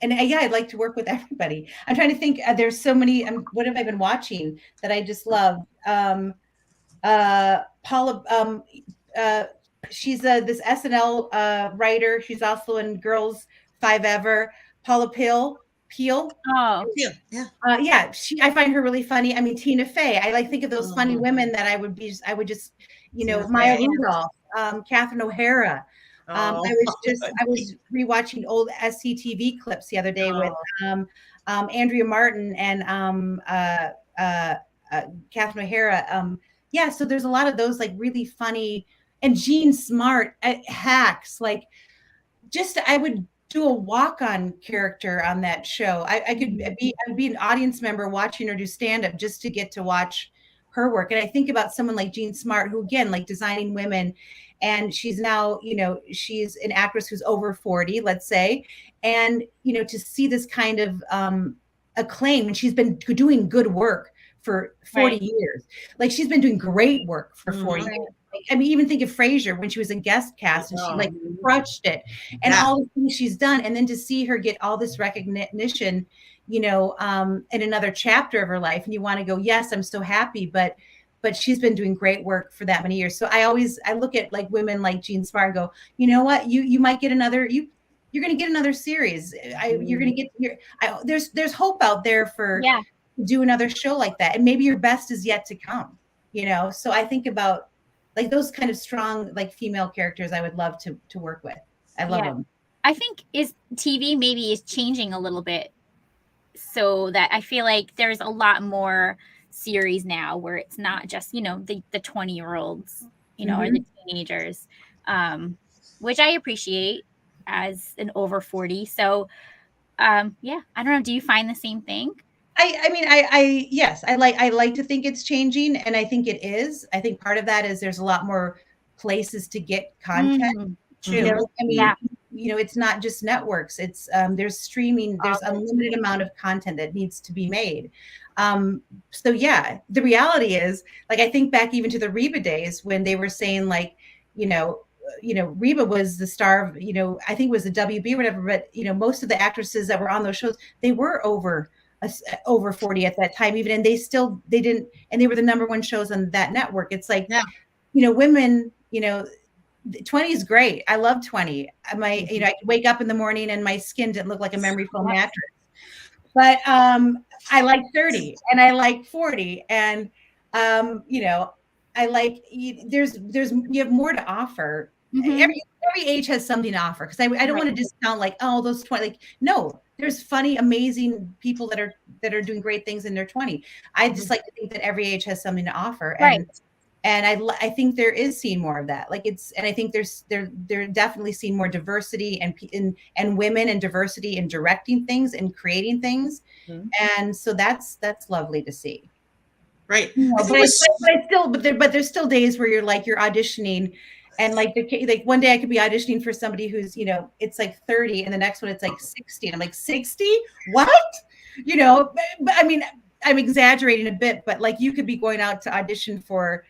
And yeah, I'd like to work with everybody. I'm trying to think. There's so many. What have I been watching that I just love? Paula. She's this SNL writer. She's also in Girls Five Ever. Paula Peel. Oh, Yeah. Yeah. I find her really funny. I mean, Tina Fey. I think of those funny women that I would just, Maya Rudolph, Catherine O'Hara. I was rewatching old SCTV clips the other day with Andrea Martin and Catherine O'Hara. Yeah, so there's a lot of those like really funny, and Jean Smart hacks. Like, I would do a walk-on character on that show. I'd be an audience member watching her do stand-up just to get to watch her work. And I think about someone like Jean Smart, who again, like designing women, and she's now, she's an actress who's over 40, let's say. And, to see this kind of acclaim, and she's been doing good work for 40 years. Like she's been doing great work for 40 years. I mean, even think of Frasier when she was a guest cast and she like crushed it, and all the things she's done. And then to see her get all this recognition, in another chapter of her life, and you want to go, yes, I'm so happy, but she's been doing great work for that many years. So I look at like women like Jean Smart and go, you know what, you might get you're going to get another series. You're going to get there's hope out there for do another show like that, and maybe your best is yet to come. So I think about like those kind of strong like female characters I would love to work with. I love them. I think TV maybe is changing a little bit, so that I feel like there's a lot more series now where it's not just the 20-year-olds or the teenagers, which I appreciate as an over 40. So I don't know, do you find the same thing? Yes, I like to think it's changing, and I think it is. I think part of that is there's a lot more places to get content. True. It's not just networks. It's there's streaming. There's unlimited amount of content that needs to be made. So yeah, the reality is, like, I think back even to the Reba days when they were saying like, Reba was the star of, I think it was the WB or whatever, but most of the actresses that were on those shows, they were over 40 at that time even, and they didn't, and they were the number one shows on that network. It's like, women, 20 is great. I love 20. I could wake up in the morning and my skin didn't look like a memory foam mattress. But I like 30 and I like 40, and I like you have more to offer. Every age has something to offer, because I don't want to discount like, oh, those 20. Like, no, there's funny, amazing people that are doing great things in their 20. I just like to think that every age has something to offer, and I think there is seeing more of that. Like and I think they're definitely seeing more diversity and women and diversity in directing things and creating things, and so that's lovely to see. Right. But there's still days where you're auditioning. And like one day I could be auditioning for somebody who's, it's like 30, and the next one it's like 60. And I'm like, 60? What? But I mean, I'm exaggerating a bit, but like you could be going out to audition for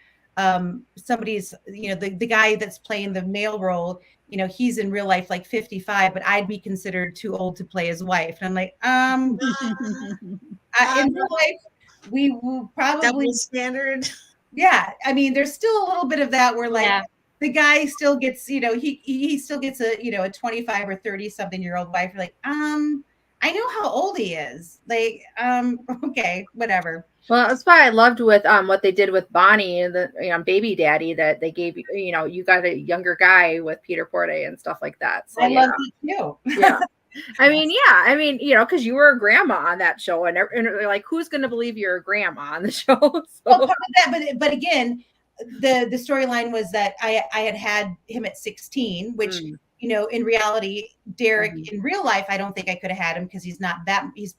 somebody's, the guy that's playing the male role, he's in real life like 55, but I'd be considered too old to play his wife. And I'm like, in real life, we will probably double standard. Yeah. I mean, there's still a little bit of that where like, the guy still gets, he still gets a 25 or 30 something year old wife. You're like, I know how old he is. Like, okay, whatever. Well, that's why I loved with what they did with Bonnie and the Baby Daddy, that they gave you got a younger guy with Peter Porte and stuff like that. So I love it too. Yeah. I mean, because you were a grandma on that show, and they're like, who's going to believe you're a grandma on the show? So. Well, part of that, but again, the storyline was that I had him at 16, which in reality, Derek in real life, I don't think I could have had him because he's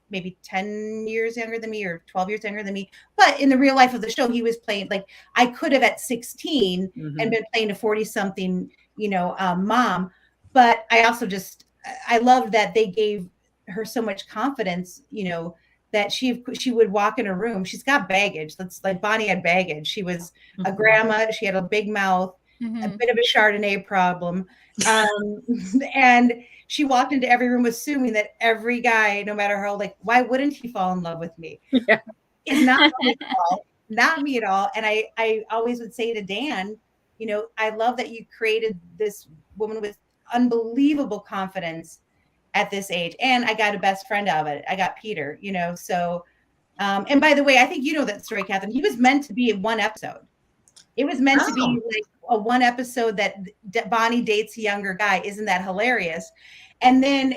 maybe 10 years younger than me or 12 years younger than me. But in the real life of the show, he was playing like I could have at 16 and been playing a 40 something, mom. But I also I loved that they gave her so much confidence, that she would walk in a room. She's got baggage. That's like Bonnie had baggage. She was a grandma. She had a big mouth, a bit of a Chardonnay problem. And she walked into every room assuming that every guy, no matter how, like, why wouldn't he fall in love with me? Yeah. It's not me at all. Not me at all. And I always would say to Dan, I love that you created this woman with unbelievable confidence at this age. And I got a best friend out of it. I got Peter, so, and by the way, I think you know that story, Catherine. He was meant to be in one episode. It was meant to be like a one episode that Bonnie dates a younger guy. Isn't that hilarious? And then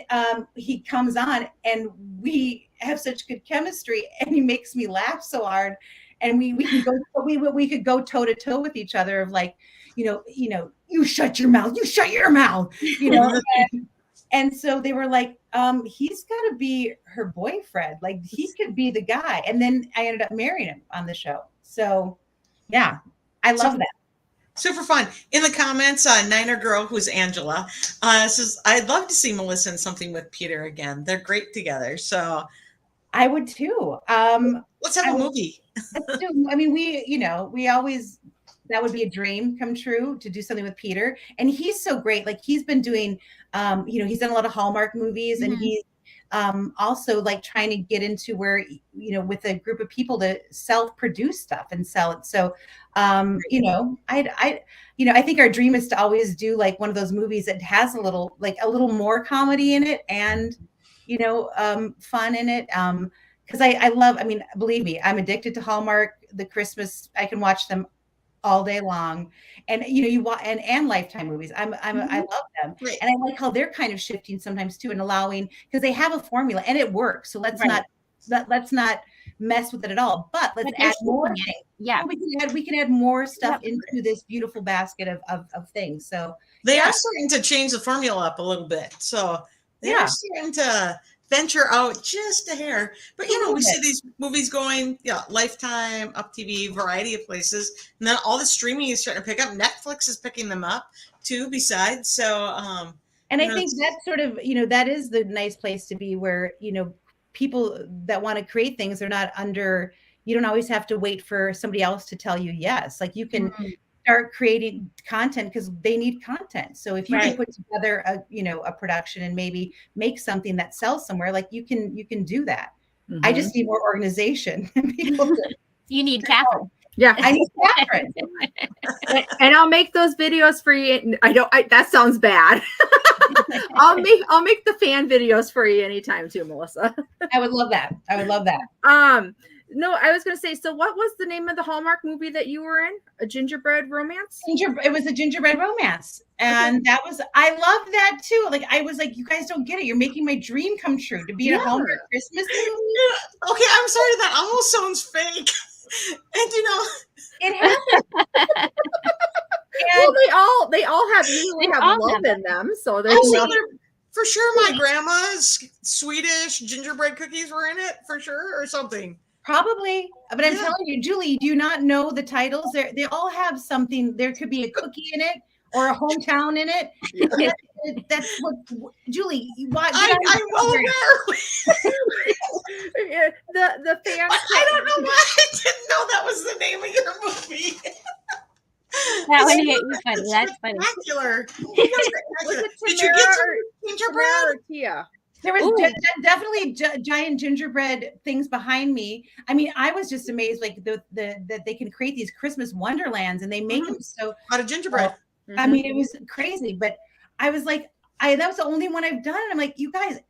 he comes on and we have such good chemistry and he makes me laugh so hard. And we could go toe to toe with each other of like, you shut your mouth, And so they were like, he's got to be her boyfriend. Like he could be the guy. And then I ended up marrying him on the show. So yeah, I love that. Super fun. In the comments, Niner Girl, who's Angela, says, I'd love to see Melissa in something with Peter again. They're great together. So I would too. Let's have a movie. I mean, we always, that would be a dream come true to do something with Peter. And he's so great. Like he's been doing, he's done a lot of Hallmark movies and he's also like trying to get into where, with a group of people to self-produce stuff and sell it. So, I think our dream is to always do like one of those movies that has a little more comedy in it and, fun in it. Cause I love, believe me, I'm addicted to Hallmark, the Christmas, I can watch them all day long. And you watch and Lifetime movies. I love them. Right. And I like how they're kind of shifting sometimes too and allowing, because they have a formula and it works. So let's not mess with it at all. But let's add more things. Yeah. We can add more stuff into this beautiful basket of things. So they are starting to change the formula up a little bit. So they are starting to venture out just a hair. But we see these movies going, Lifetime, Up TV, variety of places, and then all the streaming is starting to pick up. Netflix is picking them up too, besides. So and I think that's sort of, that is the nice place to be where, people that want to create things are not under, you don't always have to wait for somebody else to tell you yes. Like you can start creating content because they need content. So if you can put together a production and maybe make something that sells somewhere, like you can do that. I just need more organization. You need Catherine. Yeah, I need Catherine. And I'll make those videos for you. That sounds bad. I'll make the fan videos for you anytime too, Melissa. I would love that. No, I was going to say, so what was the name of the Hallmark movie that you were in? A Gingerbread Romance? It was a Gingerbread Romance. And that was, I love that too. Like, I was like, you guys don't get it. You're making my dream come true to be in a Hallmark Christmas movie. Okay, I'm sorry. That almost sounds fake. And it happened. Well, they all have love in them. So there's for sure my grandma's Swedish gingerbread cookies were in it for sure, or something. Probably, but I'm telling you, Julie, do you not know the titles? They all have something. There could be a cookie in it or a hometown in it. Yeah. That's what, Julie. I'm well aware. The fans. I don't know why I didn't know that was the name of your movie. That one hit you funny. That's funny. Spectacular. Did you get gingerbread? Yeah. There was definitely giant gingerbread things behind me. I mean, I was just amazed, like that they can create these Christmas wonderlands and they make them so out of gingerbread. I mean, it was crazy, but I was like, that was the only one I've done. And I'm like, you guys,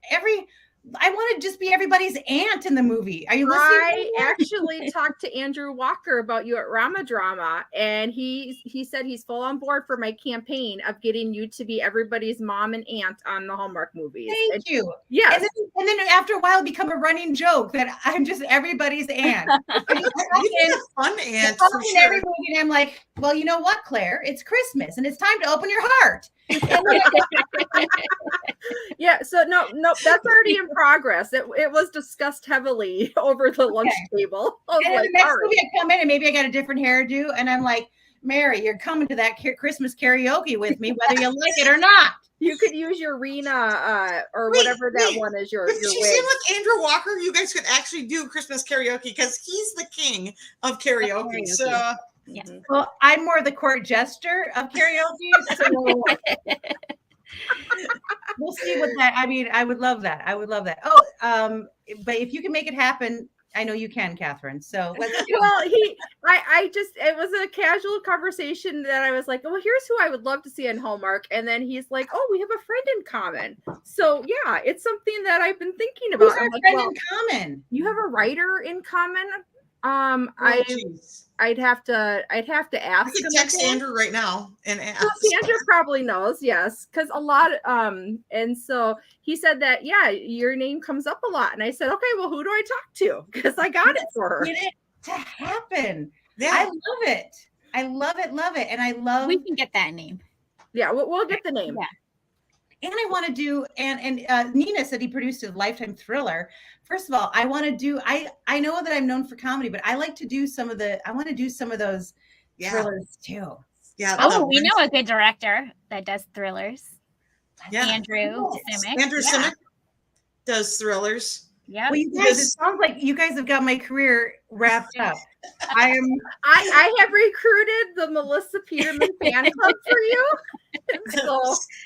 I want to just be everybody's aunt in the movie. Are you listening? I actually talked to Andrew Walker about you at Rama Drama, and he said he's full on board for my campaign of getting you to be everybody's mom and aunt on the Hallmark movies. Thank you. Yes. And then after a while, it become a running joke that I'm just everybody's aunt. You're a fun aunt for sure. Every movie, and I'm like, well, you know what, Claire? It's Christmas and it's time to open your heart. Yeah, so no, that's already in progress. It was discussed heavily over the lunch table. And the next movie I come in and maybe I got a different hairdo and I'm like, Mary, you're coming to that Christmas karaoke with me, whether you like it or not. You could use your Rena or whatever that one is. Your she's wig. in with Andrew Walker. You guys could actually do Christmas karaoke because he's the king of karaoke. So, yeah. Well, I'm more the court jester of karaoke. So we'll see what that. I mean, I would love that. Oh, but if you can make it happen, I know you can, Catherine. So let's do well, it was a casual conversation that I was like, well, here's who I would love to see in Hallmark. And then he's like, oh, we have a friend in common. So yeah, it's something that I've been thinking about. Who's our friend in common? You have a writer in common. I'd have to ask. I could text Andrew right now and ask. Well, Andrew probably knows, yes, because a lot. And so he said that your name comes up a lot, and I said, okay, well, who do I talk to? Because I got it for her. Get it to happen. Yeah, I love it. I love it, and I love. We can get that name. Yeah, we'll get the name. Yeah. And I want to do, and Nina said he produced a Lifetime thriller. First of all, I want to do, I know that I'm known for comedy, but I like to do I want to do some of those thrillers too. Yeah. Oh, we know a good director that does thrillers. Yeah. Andrew Simic. Andrew Simic does thrillers. Yeah. Well, you guys, it sounds like you guys have got my career wrapped up. I have recruited the Melissa Peterman fan club for you. So,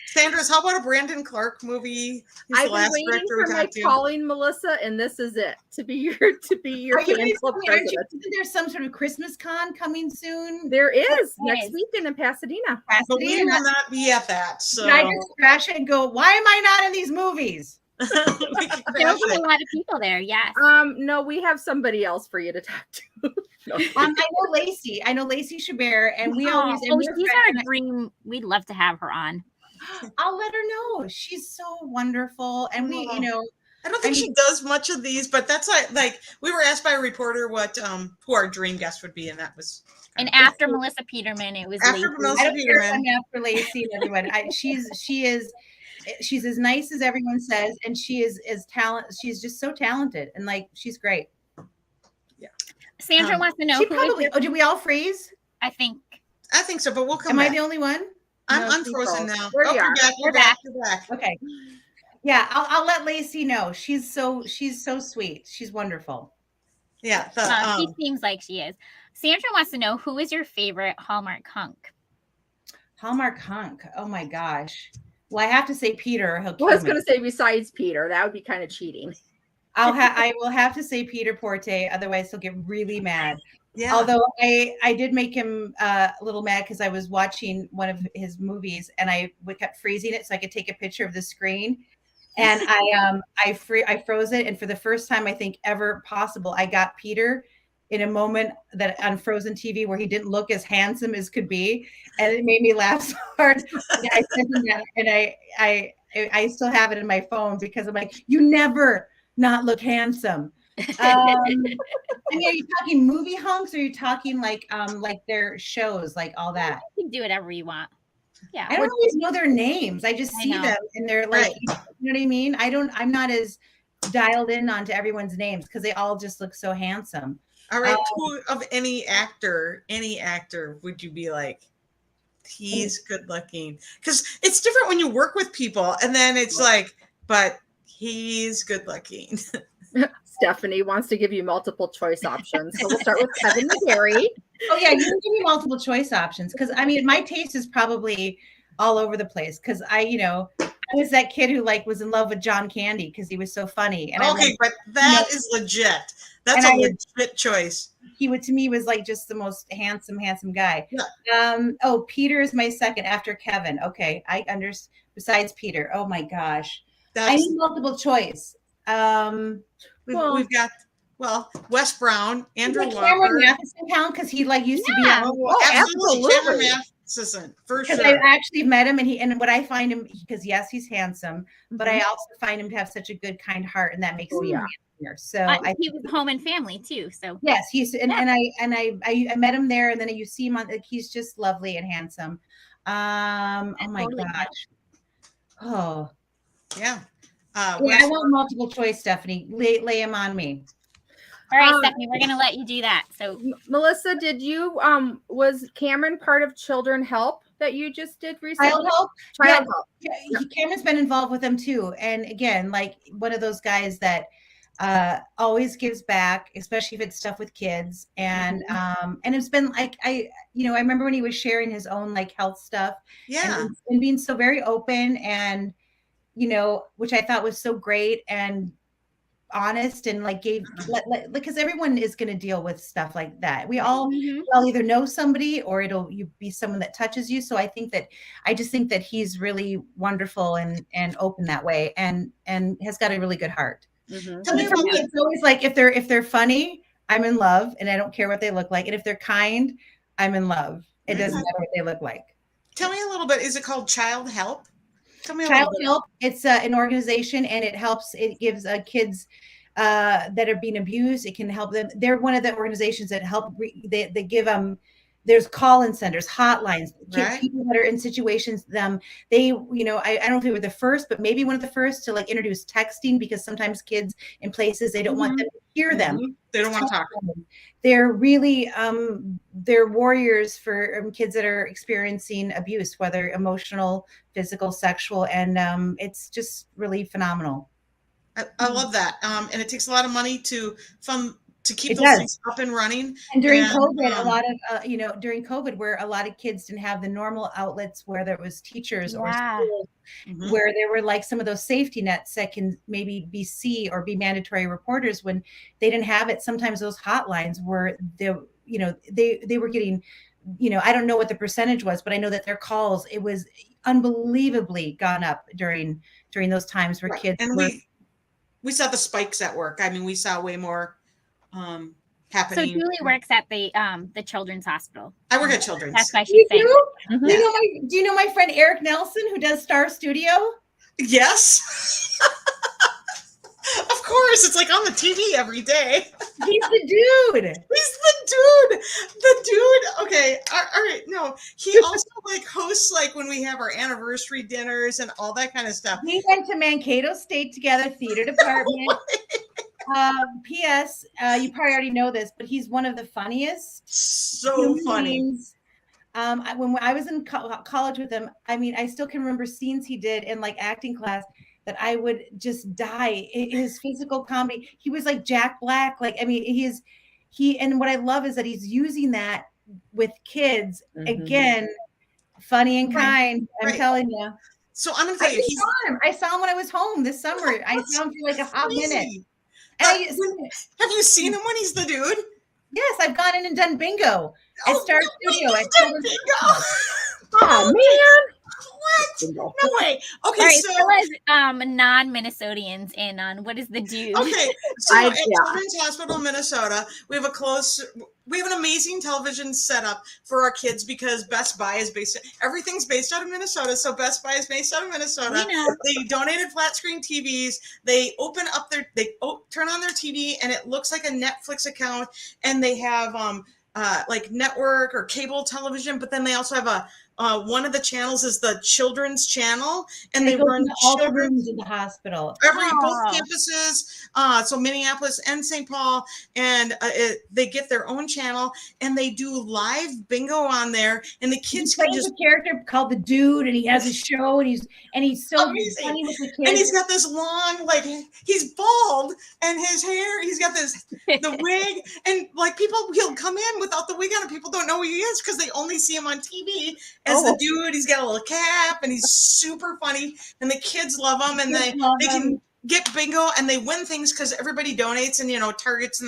Sanders, how about a Brandon Clark movie? He's I've been waiting for my calling, Melissa, and this is it to be your fan club president. Isn't there some sort of Christmas con coming soon? There is next weekend in Pasadena. But we will not be at that. So can I just crash it and go, why am I not in these movies? There'll be a lot of people there. Yes. No, we have somebody else for you to talk to. No. I know Lacey. Chabert, and we always. Oh, she's our dream. We'd love to have her on. I'll let her know. She's so wonderful, and we, I don't think she does much of these, but that's like we were asked by a reporter what who our dream guest would be, and that was. And after Melissa Peterman, it was after Lacey. Melissa Peterman. After Lacey and everyone, she's as nice as everyone says, and she is talent. She's just so talented, and she's great. Yeah. Sandra wants to know. Did we all freeze? I think so, but we'll come. Am back. I the only one? I'm unfrozen now. We're back. Okay. Yeah, I'll let Lacey know. She's so sweet. She's wonderful. Yeah. She seems like she is. Sandra wants to know, who is your favorite Hallmark hunk? Hallmark hunk. Oh my gosh. Well, I have to say Peter. I was going to say besides Peter. That would be kind of cheating. I will have to say Peter Porte. Otherwise, he'll get really mad. Yeah. Although I did make him a little mad because I was watching one of his movies and I kept freezing it so I could take a picture of the screen. And I froze it. And for the first time, I think ever possible, I got Peter in a moment that on Frozen TV where he didn't look as handsome as could be, and it made me laugh so hard. And I sent him that, and I still have it in my phone because I'm like, you never not look handsome. I mean, are you talking movie hunks, or are you talking like their shows, like all that? You can do whatever you want. Yeah, I don't always know their names. I just see them, and they're like, you know what I mean? I'm not as dialed in onto everyone's names because they all just look so handsome. All right, who of any actor would you be like, he's good looking? Because it's different when you work with people and then it's like, but he's good looking. Stephanie wants to give you multiple choice options. So we'll start with Kevin McGarry. Oh yeah, you can give me multiple choice options because I mean my taste is probably all over the place because I was that kid who was in love with John Candy because he was so funny. And but that is legit. That's a legit choice. He to me was just the most handsome guy. Yeah. Peter is my second after Kevin. Okay, I understand. Besides Peter, oh my gosh, I need multiple choice. We've got Wes Brown, Andrew Walker. Cameron Matheson count because he used to be. Absolutely. magnificent for Because sure. I actually met him, and what I find him, because yes, he's handsome, but I Mhm. also find him to have such a good, kind heart, and that makes me yeah. happier. So He was home and family too. So yes, he's and, Yeah. I met him there, and then you see him on, like, he's just lovely and handsome. Oh my totally gosh. Oh Yeah. yeah, I West- want multiple choice, Stephanie. Lay him on me. All right, Um, Stephanie, we're gonna let you do that. So Melissa, did you was Cameron part of Children Help that you just did recently? Child help. Child Yeah, Help. Cameron's been involved with them too, and again, like one of those guys that always gives back, especially if it's stuff with kids. And and it's been like I remember when he was sharing his own like health stuff, yeah. and being so very open, and which I thought was so great and honest, and like because everyone is going to deal with stuff like that. We all either know somebody, or you be someone that touches you. So I just think that he's really wonderful and open that way, and has got a really good heart. Tell me For about me, it's always like if they're funny, I'm in love, and I don't care what they look like. And if they're kind, I'm in love. It doesn't matter what they look like. Tell me a little bit. Is it called Child Help? Tell me a Child little bit. Help. It's an organization, and it gives kids that are being abused. It can help them. They're one of the organizations that help. They give them. There's call-in centers, hotlines, Right. people that are in situations. They, I don't know if they were the first, but maybe one of the first to like introduce texting, because sometimes kids in places they don't want them to hear them. They don't want to talk. They're really they're warriors for kids that are experiencing abuse, whether emotional, physical, sexual, and it's just really phenomenal. I love that. And it takes a lot of money to keep It those does. things up and running. And during COVID, a lot of during COVID, where a lot of kids didn't have the normal outlets, where there was teachers or schools, where there were like some of those safety nets that can maybe be mandatory reporters, when they didn't have it. Sometimes those hotlines were they were getting, I don't know what the percentage was, but I know that their calls, it was unbelievably gone up during those times where kids and were. We saw the spikes at work. I mean, we saw way more happening. So Julie works at the Children's Hospital. I work at Children's. That's why she's saying. Do you know my friend Eric Nelson, who does Star Studio? Yes. Of course. It's like on the TV every day. He's the dude. He's the dude. The dude. Okay. All right. No, he also like hosts like when we have our anniversary dinners and all that kind of stuff. We went to Mankato State together, theater department. P.S. You probably already know this, but he's one of the funniest. So funny. beings. When I was in college with him, I mean, I still can remember scenes he did in like acting class that I would just die. His physical comedy, he was like Jack Black. Like, I mean, and what I love is that he's using that with kids. Again, funny and kind. I'm telling you. So I'm gonna tell you, I saw him when I was home this summer. I saw him for like a hot minute. And have you seen him when he's the dude? Yes, I've gone in and done bingo at Star Studio. Oh man. What? No way. Okay, All right, so non-Minnesotians in on what is the dude? Okay, so at Children's Hospital, Minnesota, we have an amazing television setup for our kids, because Best Buy is everything's based out of Minnesota. So Best Buy is based out of Minnesota. They donated flat screen TVs. They turn on their TV and it looks like a Netflix account, and they have like network or cable television, but then they also have one of the channels is the children's channel, and they run all the rooms in the hospital. Both campuses, so Minneapolis and St. Paul, and they get their own channel, and they do live bingo on there, and the kids can just a character called the Dude, and he has a show, and he's so funny with the kids. And he's got this long, like he's bald, and his hair, he's got the wig, and like he'll come in without the wig on, and people don't know who he is because they only see him on TV as the dude. He's got a little cap, and he's super funny, and the kids love him, and they can get bingo, and they win things because everybody donates, and Target's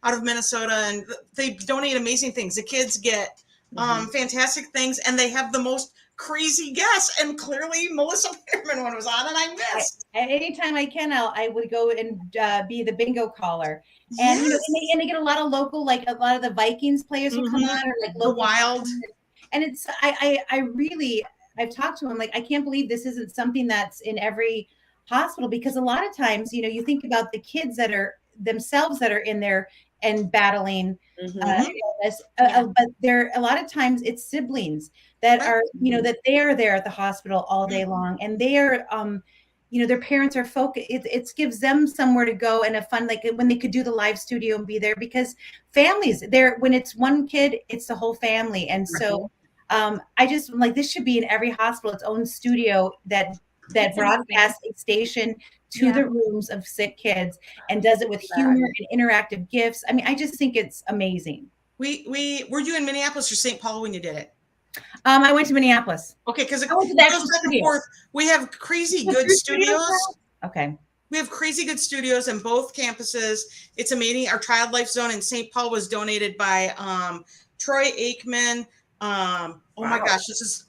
out of Minnesota, and they donate amazing things. The kids get fantastic things, and they have the most crazy guests, and clearly Melissa Peterman one was on, and I missed. Anytime I can, I would go and be the bingo caller. And, and they get a lot of local, like a lot of the Vikings players will come on, or like the Wild. And it's, I really, I've talked to him, like, I can't believe this isn't something that's in every hospital, because a lot of times, you know, you think about the kids that are themselves that are in there and battling illness, but there, a lot of times it's siblings that are, you know, that they are there at the hospital all day long, and they are, you know, their parents are focused. It gives them somewhere to go and a fun, like when they could do the live studio and be there, because families there, when it's one kid, it's the whole family. And so I just like, this should be in every hospital, its own studio that broadcasts a station to the rooms of sick kids and does it with humor and interactive gifts. I mean, I just think it's amazing. We were you in Minneapolis or St. Paul when you did it? I went to Minneapolis. Okay, because it I went to goes the back and forth. We have crazy good studios. Okay. We have crazy good studios in both campuses. It's amazing. Our Child Life Zone in St. Paul was donated by Troy Aikman. Oh my gosh, this is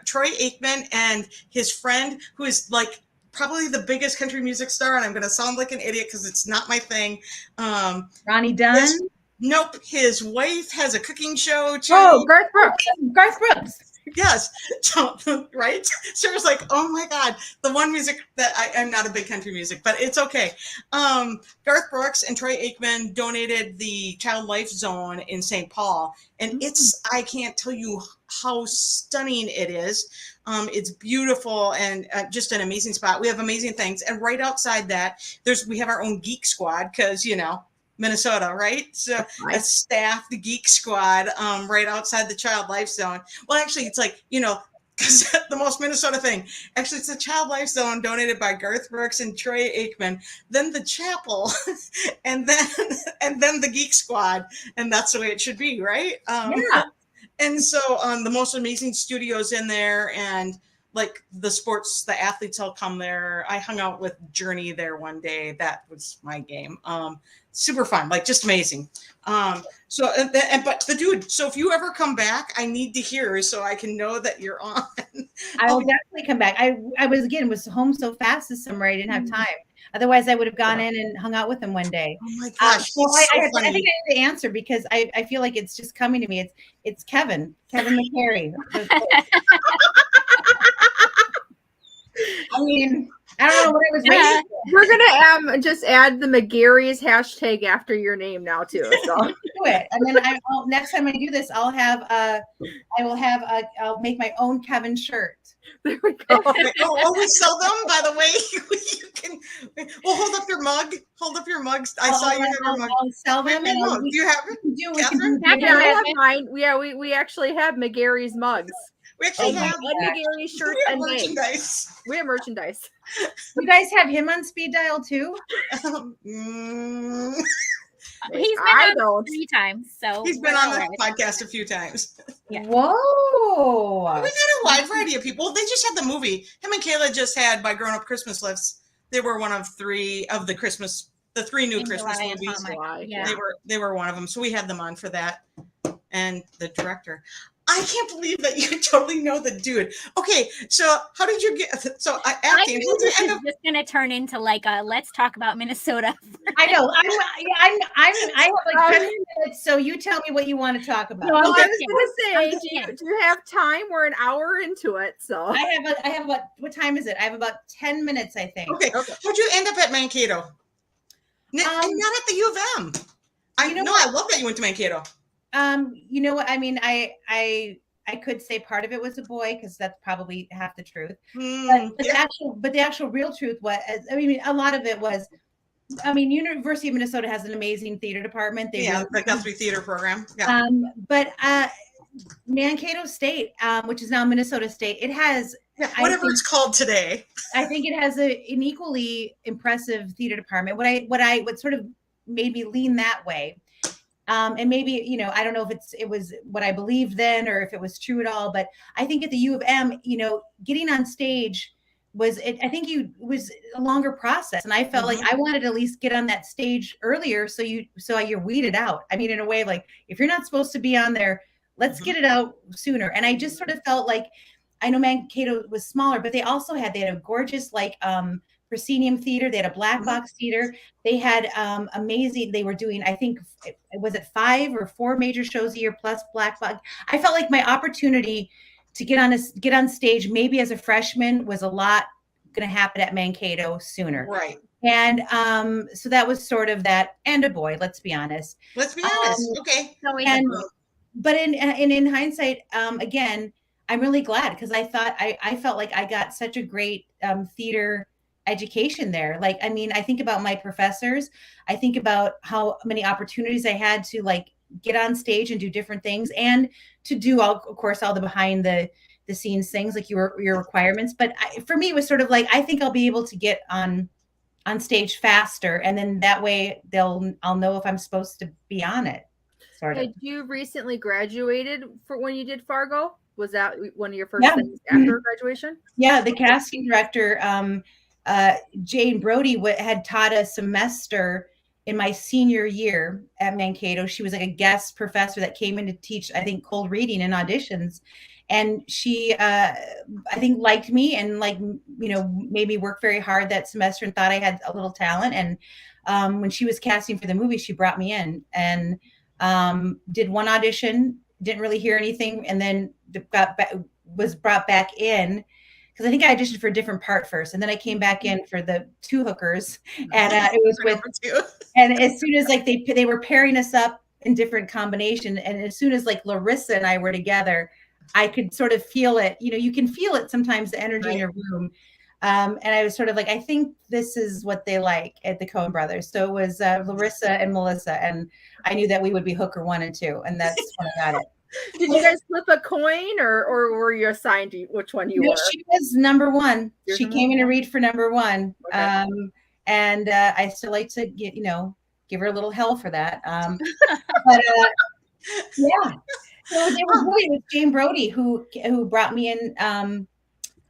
Troy Aikman and his friend, who is like probably the biggest country music star, and I'm going to sound like an idiot because it's not my thing. Ronnie Dunn. Nope, his wife has a cooking show too. Oh, Garth Brooks. Garth Brooks. Yes, right? Sarah's like, oh my God, the one music that I'm not a big country music, but it's okay. Garth Brooks and Troy Aikman donated the Child Life Zone in St. Paul, and it's, I can't tell you how stunning it is. It's beautiful and just an amazing spot. We have amazing things, and right outside that, we have our own geek squad, because you know, Minnesota, right? So a staff, the Geek Squad, right outside the Child Life Zone. Well, actually, it's like, you know, because the most Minnesota thing. Actually, it's the Child Life Zone donated by Garth Brooks and Troy Aikman, then the chapel, and then the Geek Squad, and that's the way it should be, right? And so the most amazing studios in there, and like the athletes all come there. I hung out with Journey there one day. That was my game. Super fun, like just amazing. But the dude, so if you ever come back, I need to hear so I can know that you're on. I will definitely come back. I was home so fast this summer, I didn't have time. Otherwise, I would have gone in and hung out with him one day. Oh my gosh! I think I need to answer, because I feel like it's just coming to me. It's Kevin McCary. I mean, I don't know what I was raised with. We're gonna just add the McGarry's hashtag after your name now too. So do it, and then next time I do this, I'll make my own Kevin shirt. There we go. We sell them, by the way. You can. Well, hold up your mug. Hold up your mugs. I saw you have your mug. I'll sell them. Do you have it? We can do I have mine. Yeah, we actually have McGarry's mugs. We actually have McGarry's shirts and merchandise. We have merchandise. You guys have him on speed dial too? He's been on 3 times, so he's been on the podcast a few times. Yeah. Whoa! We've had a wide variety of people. They just had the movie. Him and Kayla just had by Grown Up Christmas Lists. They were one of 3 of the 3 new Christmas movies. Yeah. They were one of them. So we had them on for that, and the director. I can't believe that you totally know the dude. Okay, so how did you get? So I think this is just going to turn into like a let's talk about Minnesota. I know. I have like 10 minutes, so you tell me what you want to talk about. No, I was going to say, do you have time? We're an hour into it, so I have what time is it? I have about 10 minutes, I think. Okay. How'd you end up at Mankato? Not at the U of M. I love that you went to Mankato. You know what? I mean, I could say part of it was a boy, because that's probably half the truth. But the actual real truth was, I mean, a lot of it was, I mean, University of Minnesota has an amazing theater department. The Guthrie Theater Program. Yeah. But Mankato State, which is now Minnesota State, it has whatever it's called today. I think it has an equally impressive theater department. What sort of made me lean that way. And maybe, you know, I don't know if it was what I believed then or if it was true at all, but I think at the U of M, you know, getting on stage was a longer process. And I felt like I wanted to at least get on that stage earlier. So you're weeded out. I mean, in a way, like if you're not supposed to be on there, let's get it out sooner. And I just sort of felt like, I know Mankato was smaller, but they had a gorgeous, like, proscenium theater. They had a black box theater. They had amazing. They were doing, I think, was it 5 or 4 major shows a year plus black box. I felt like my opportunity to get on stage, maybe as a freshman, was a lot going to happen at Mankato sooner. Right. And so that was sort of that. And a boy, let's be honest. Okay. But in hindsight, again, I'm really glad, because I thought I felt like I got such a great theater education there. Like, I mean, I think about my professors. I think about how many opportunities I had to like get on stage and do different things, and to do all the behind the scenes things, like your requirements. But for me, it was sort of like, I think I'll be able to get on stage faster, and then that way I'll know if I'm supposed to be on it. Sort of. Had you recently graduated for when you did Fargo? Was that one of your first things after graduation? Yeah, the casting director, Jane Brody, had taught a semester in my senior year at Mankato. She was like a guest professor that came in to teach, I think, cold reading and auditions. And she, I think, liked me and made me work very hard that semester and thought I had a little talent. And when she was casting for the movie, she brought me in and did one audition, didn't really hear anything, and then was brought back in, because I think I auditioned for a different part first, and then I came back in for the 2 hookers, and it was with. And as soon as like they were pairing us up in different combinations, and as soon as like Larissa and I were together, I could sort of feel it. You can feel it sometimes, the energy in a room. And I was sort of like, I think this is what they like at the Coen brothers. So it was Larissa and Melissa, and I knew that we would be hooker 1 and 2, and that's when I got it. Did you guys flip a coin, or were you assigned to which one you were? She was number 1. She came in to read for number 1. Okay. And I still like to give her a little hell for that. But yeah, so it was Jane Brody who brought me in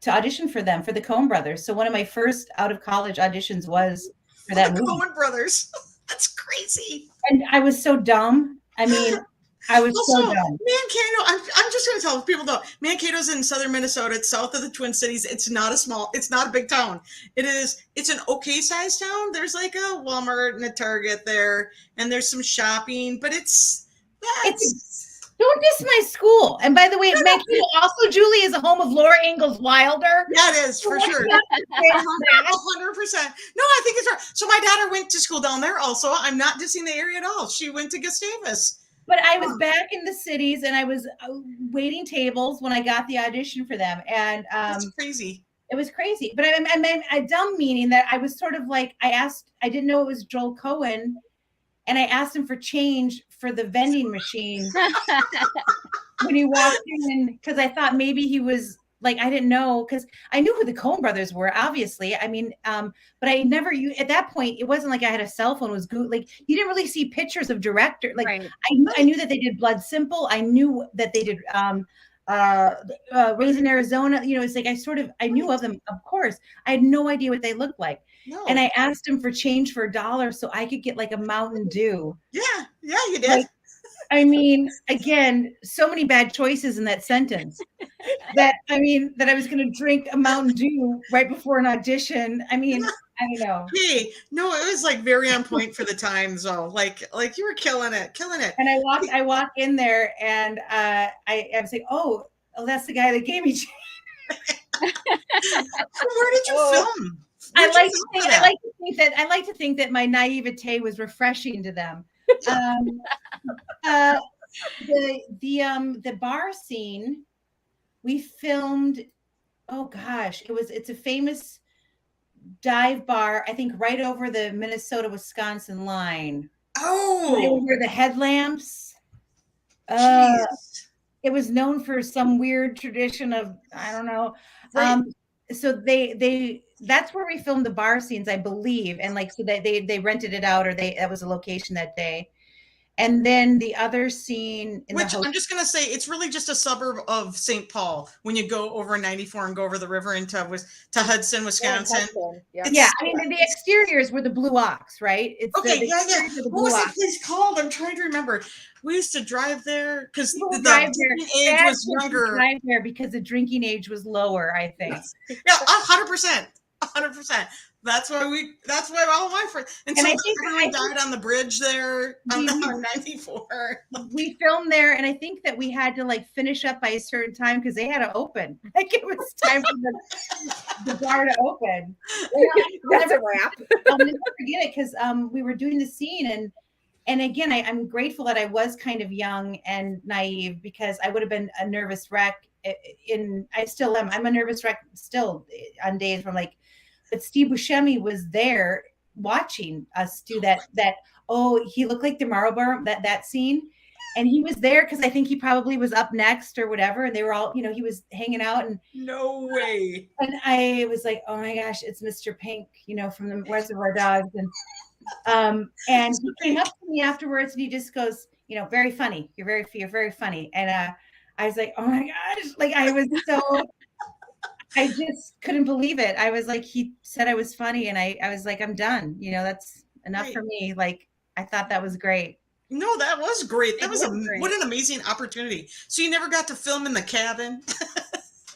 to audition for them, for the Coen brothers. So one of my first out of college auditions was for that movie. Coen brothers. That's crazy. And I was so dumb. I mean, I was so dumb. Mankato, I'm just going to tell people though, Mankato's in southern Minnesota. It's south of the Twin Cities. It's not a big town. It's an okay sized town. There's like a Walmart and a Target there, and there's some shopping, but don't diss my school. And by the way, Mankato also, Julie, is a home of Laura Ingalls Wilder. Yeah, it is, for sure. 100%. No, I think it's right. So my daughter went to school down there also. I'm not dissing the area at all. She went to Gustavus. But I was back in the cities, and I was waiting tables when I got the audition for them. And that's crazy. It was crazy. But I meant a dumb meaning that I was sort of like, I didn't know it was Joel Coen. And I asked him for change for the vending machine when he walked in, because I thought maybe he was like, I didn't know, because I knew who the Coen brothers were, obviously. I mean, but I never, at that point, it wasn't like I had a cell phone. It was good. Like, you didn't really see pictures of director. Like, right. I knew that they did Blood Simple. I knew that they did Raised in Arizona. It's like I knew of them, of course. I had no idea what they looked like. No. And I asked him for change for $1 so I could get like a Mountain Dew. Yeah, you did. Like, I mean, again, so many bad choices in that sentence that I was going to drink a Mountain Dew right before an audition. I mean, I don't know. Hey, no, it was like very on point for the times though. Like you were killing it. And I walk in there, and I was like, oh, that's the guy that gave me change. Where did you film? I like to think that my naivete was refreshing to them. The bar scene we filmed. Oh gosh, it's a famous dive bar. I think right over the Minnesota-Wisconsin line. Oh, right over the headlamps. It was known for some weird tradition of, I don't know. Right. So they that's where we filmed the bar scenes, I believe, and so they rented it out, or that was a location that day. And then the other scene, I'm just gonna say, it's really just a suburb of St. Paul when you go over 94 and go over the river into to Hudson, Wisconsin. Yeah, I mean the exteriors were the Blue Ox, right? It's okay, What was that place called? I'm trying to remember. We used to drive there because the drinking age was younger. Drive there because the drinking age was lower, I think. Yeah, 100%. 100%. That's why all my friends, and so I think everyone died on the bridge there on 94. We filmed there, and I think that we had to like finish up by a certain time because they had to open. Like it was time for the bar to open. That's a wrap. I'll never forget it because we were doing the scene, and again, I'm grateful that I was kind of young and naive because I would have been a nervous wreck. I still am. I'm a nervous wreck still on days where I'm like, but Steve Buscemi was there watching us do that. Oh, he looked like the Marlboro that scene, and he was there because I think he probably was up next or whatever, and they were all, he was hanging out, and no way. And I was like, oh my gosh, it's Mr. Pink, from the Reservoir Dogs, and he came up to me afterwards, and he just goes, very funny. You're very funny, and I was like, oh my gosh, like I was so. I just couldn't believe it. I was like, he said I was funny, and I was like, I'm done. That's enough for me. Like, I thought that was great. No, that was great. That was great. What an amazing opportunity. So you never got to film in the cabin?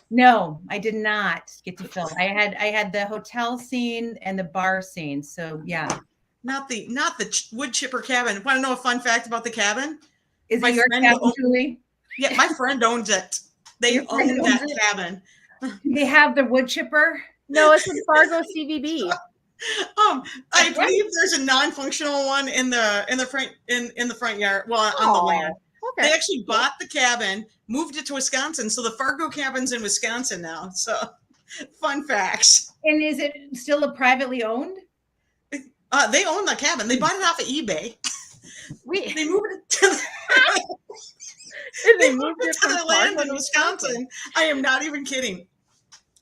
No, I did not get to film. I had the hotel scene and the bar scene. So yeah. Not the wood chipper cabin. Want to know a fun fact about the cabin? Is it your cabin, Julie? Yeah, my friend owns it. They own that cabin. They have the wood chipper? No, it's the Fargo CVB. I believe there's a non-functional one in the front yard. Well, on the land. Okay. They actually bought the cabin, moved it to Wisconsin, so the Fargo cabin's in Wisconsin now. So, fun facts. And is it still a privately owned? They own the cabin. They bought it off of eBay. They moved it to they moved it to the land in Wisconsin. I am not even kidding.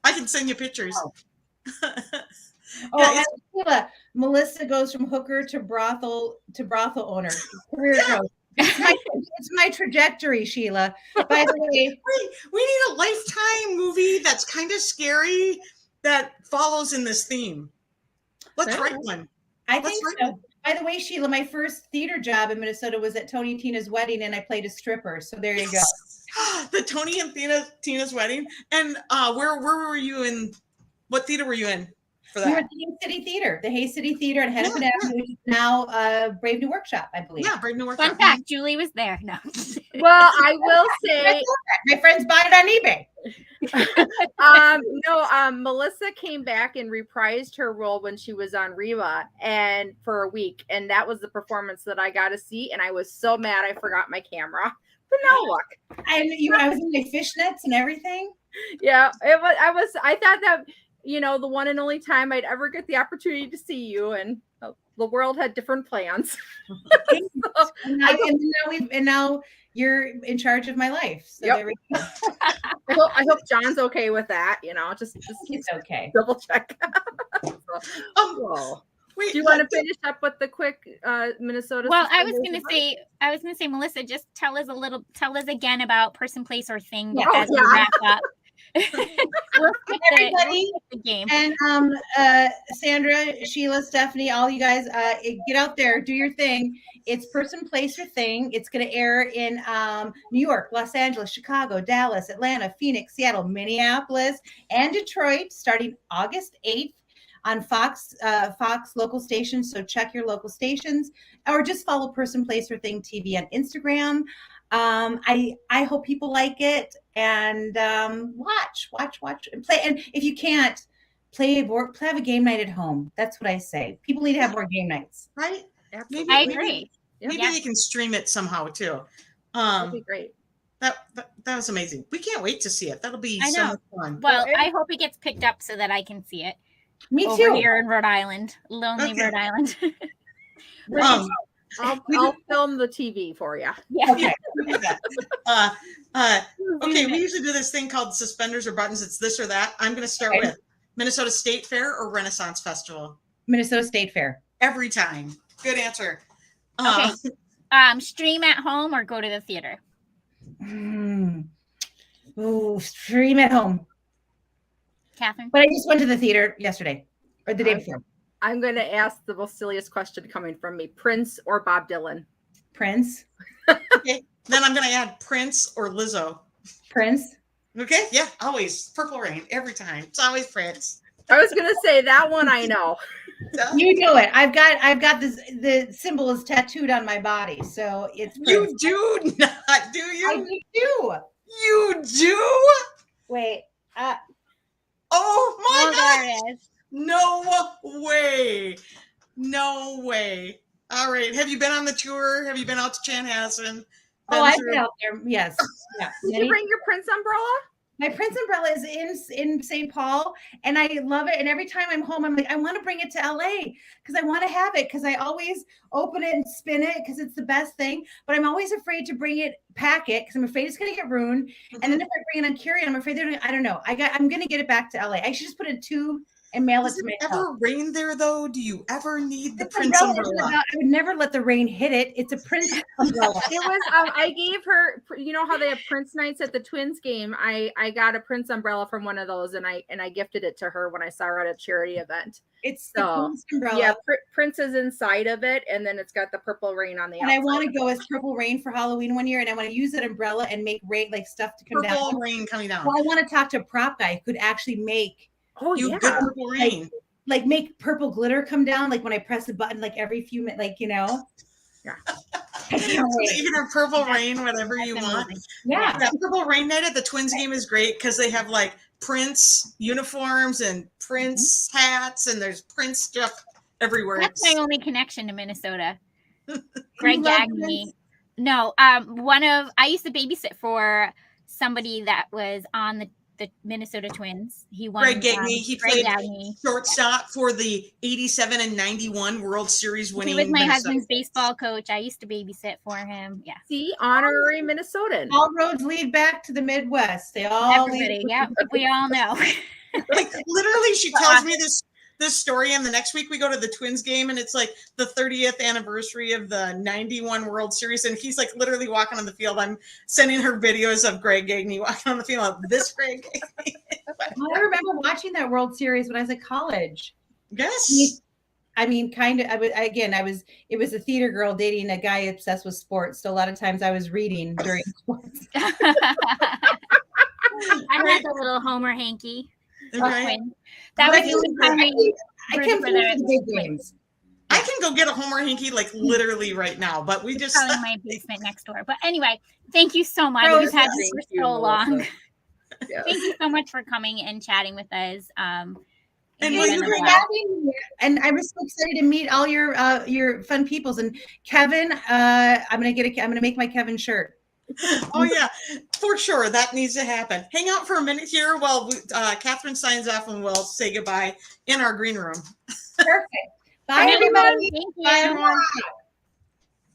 I can send you pictures. Melissa goes from hooker to brothel owner. Career growth. It's my trajectory, Sheila. By the way, we need a Lifetime movie that's kind of scary that follows in this theme. Let's write one. I think so. By the way, Sheila, my first theater job in Minnesota was at Tony and Tina's wedding, and I played a stripper. So there you go. The Tony and Tina's wedding. And where were you in? What theater were you in for that? We were at the Hay City Theater, at Hennepin Avenue, which is now Brave New Workshop, I believe. Yeah, Brave New Workshop. Fun fact: Julie was there. No. Well, I will say my friends bought it on eBay. Melissa came back and reprised her role when she was on Reba and for a week, and that was the performance that I got to see, and I was so mad I forgot my camera. But now look, I was in my fishnets and everything. Yeah, I thought that the one and only time I'd ever get the opportunity to see you, and the world had different plans. And now you're in charge of my life. So there we go. I hope John's okay with that. Just he's okay. Double check. Wait, do you want to finish up with the quick Minnesota? Well, I was gonna say, Melissa, just tell us again about person, place, or thing as we wrap up. Everybody, the game. And Sandra, Sheila, Stephanie, all you guys, get out there, do your thing. It's person, place, or thing. It's going to air in New York, Los Angeles, Chicago, Dallas, Atlanta, Phoenix, Seattle, Minneapolis, and Detroit, starting August 8th on Fox local stations. So check your local stations, or just follow Person, Place, or Thing TV on Instagram. I hope people like it, and watch and play. And if you can't have a game night at home. That's what I say. People need to have more game nights, right? Absolutely. I agree. Maybe they can stream it somehow too. That'd be great. That was amazing. We can't wait to see it. That'll be so much fun. Well, I hope it gets picked up so that I can see it. Me too. Over here in Rhode Island, lonely Rhode Island. I'll film the TV for you. Yeah. Okay. Okay. We usually do this thing called suspenders or buttons. It's this or that. I'm going to start with Minnesota State Fair or Renaissance Festival. Minnesota State Fair. Every time. Good answer. Okay. Stream at home or go to the theater? Stream at home. Catherine? But I just went to the theater yesterday or the day before. I'm going to ask the most silliest question coming from me. Prince or Bob Dylan? Prince. Okay. Then I'm going to add Prince or Lizzo. Prince. Okay. Yeah. Always. Purple Rain. Every time. It's always Prince. I was gonna say that one I know. You know it. I've got this. The symbol is tattooed on my body, so it's. You do not, do you? I do. You do? Wait. Oh my God! There it is. No way! No way! All right. Have you been on the tour? Have you been out to Chanhassen? Oh, I've been out there. Yes. Yeah. Did you bring your Prince umbrella? My Prince umbrella is in St. Paul, and I love it. And every time I'm home, I'm like, I want to bring it to LA because I want to have it because I always open it and spin it because it's the best thing. But I'm always afraid to bring it, pack it because I'm afraid it's going to get ruined. Mm-hmm. And then if I bring it on carry-on, I'm afraid they're. I don't know. I'm going to get it back to LA. I should just put it in a tube and mail it to my house. Does it ever rain there though? Do you ever need the Prince umbrella? I would never let the rain hit it. It's a Prince umbrella. It was. I gave her. You know how they have Prince nights at the Twins game. I got a Prince umbrella from one of those, and I gifted it to her when I saw her at a charity event. It's the Prince umbrella. Yeah, Prince is inside of it, and then it's got the purple rain on the outside. And I want to go as purple rain for Halloween one year, and I want to use that umbrella and make rain like stuff to come down. Purple rain coming down. Well, I want to talk to a prop guy who could actually make. Oh, you good purple rain. Like make purple glitter come down, like when I press a button, like every few minutes, like Yeah. You can have purple rain, whatever you want. Yeah. That purple rain night at the Twins game is great because they have like Prince uniforms and Prince hats, and there's Prince stuff everywhere. That's my only connection to Minnesota. Greg Gagne. No, I used to babysit for somebody that was on the Minnesota Twins. He won. Greg Gagne. He played shortstop for the 87 and 91 World Series winning. He was my husband's baseball coach. I used to babysit for him. Yeah. See, honorary Minnesotan. All roads lead back to the Midwest. They all lead. Yeah, we all know. Like literally, she tells me this story, and the next week we go to the Twins game, and it's like the 30th anniversary of the 91 World Series, and he's like literally walking on the field. I'm sending her videos of Greg Gagne walking on the field. This Greg Gagne. I remember watching that World Series when I was at college. Yes. I mean, kind of. It was a theater girl dating a guy obsessed with sports. So a lot of times I was reading during sports. I had a little Homer hanky. Okay. That was the only time I can't believe the big games. I can go get a Homer hanky like literally right now, but we just probably my basement next door. But anyway, thank you so much. We've had this for so long. Yes. Thank you so much for coming and chatting with us. And I was so excited to meet all your fun peoples. And Kevin, I'm gonna make my Kevin shirt. Oh yeah, for sure. That needs to happen. Hang out for a minute here while Catherine signs off, and we'll say goodbye in our green room. Perfect. Bye, everybody. Thank you. Bye.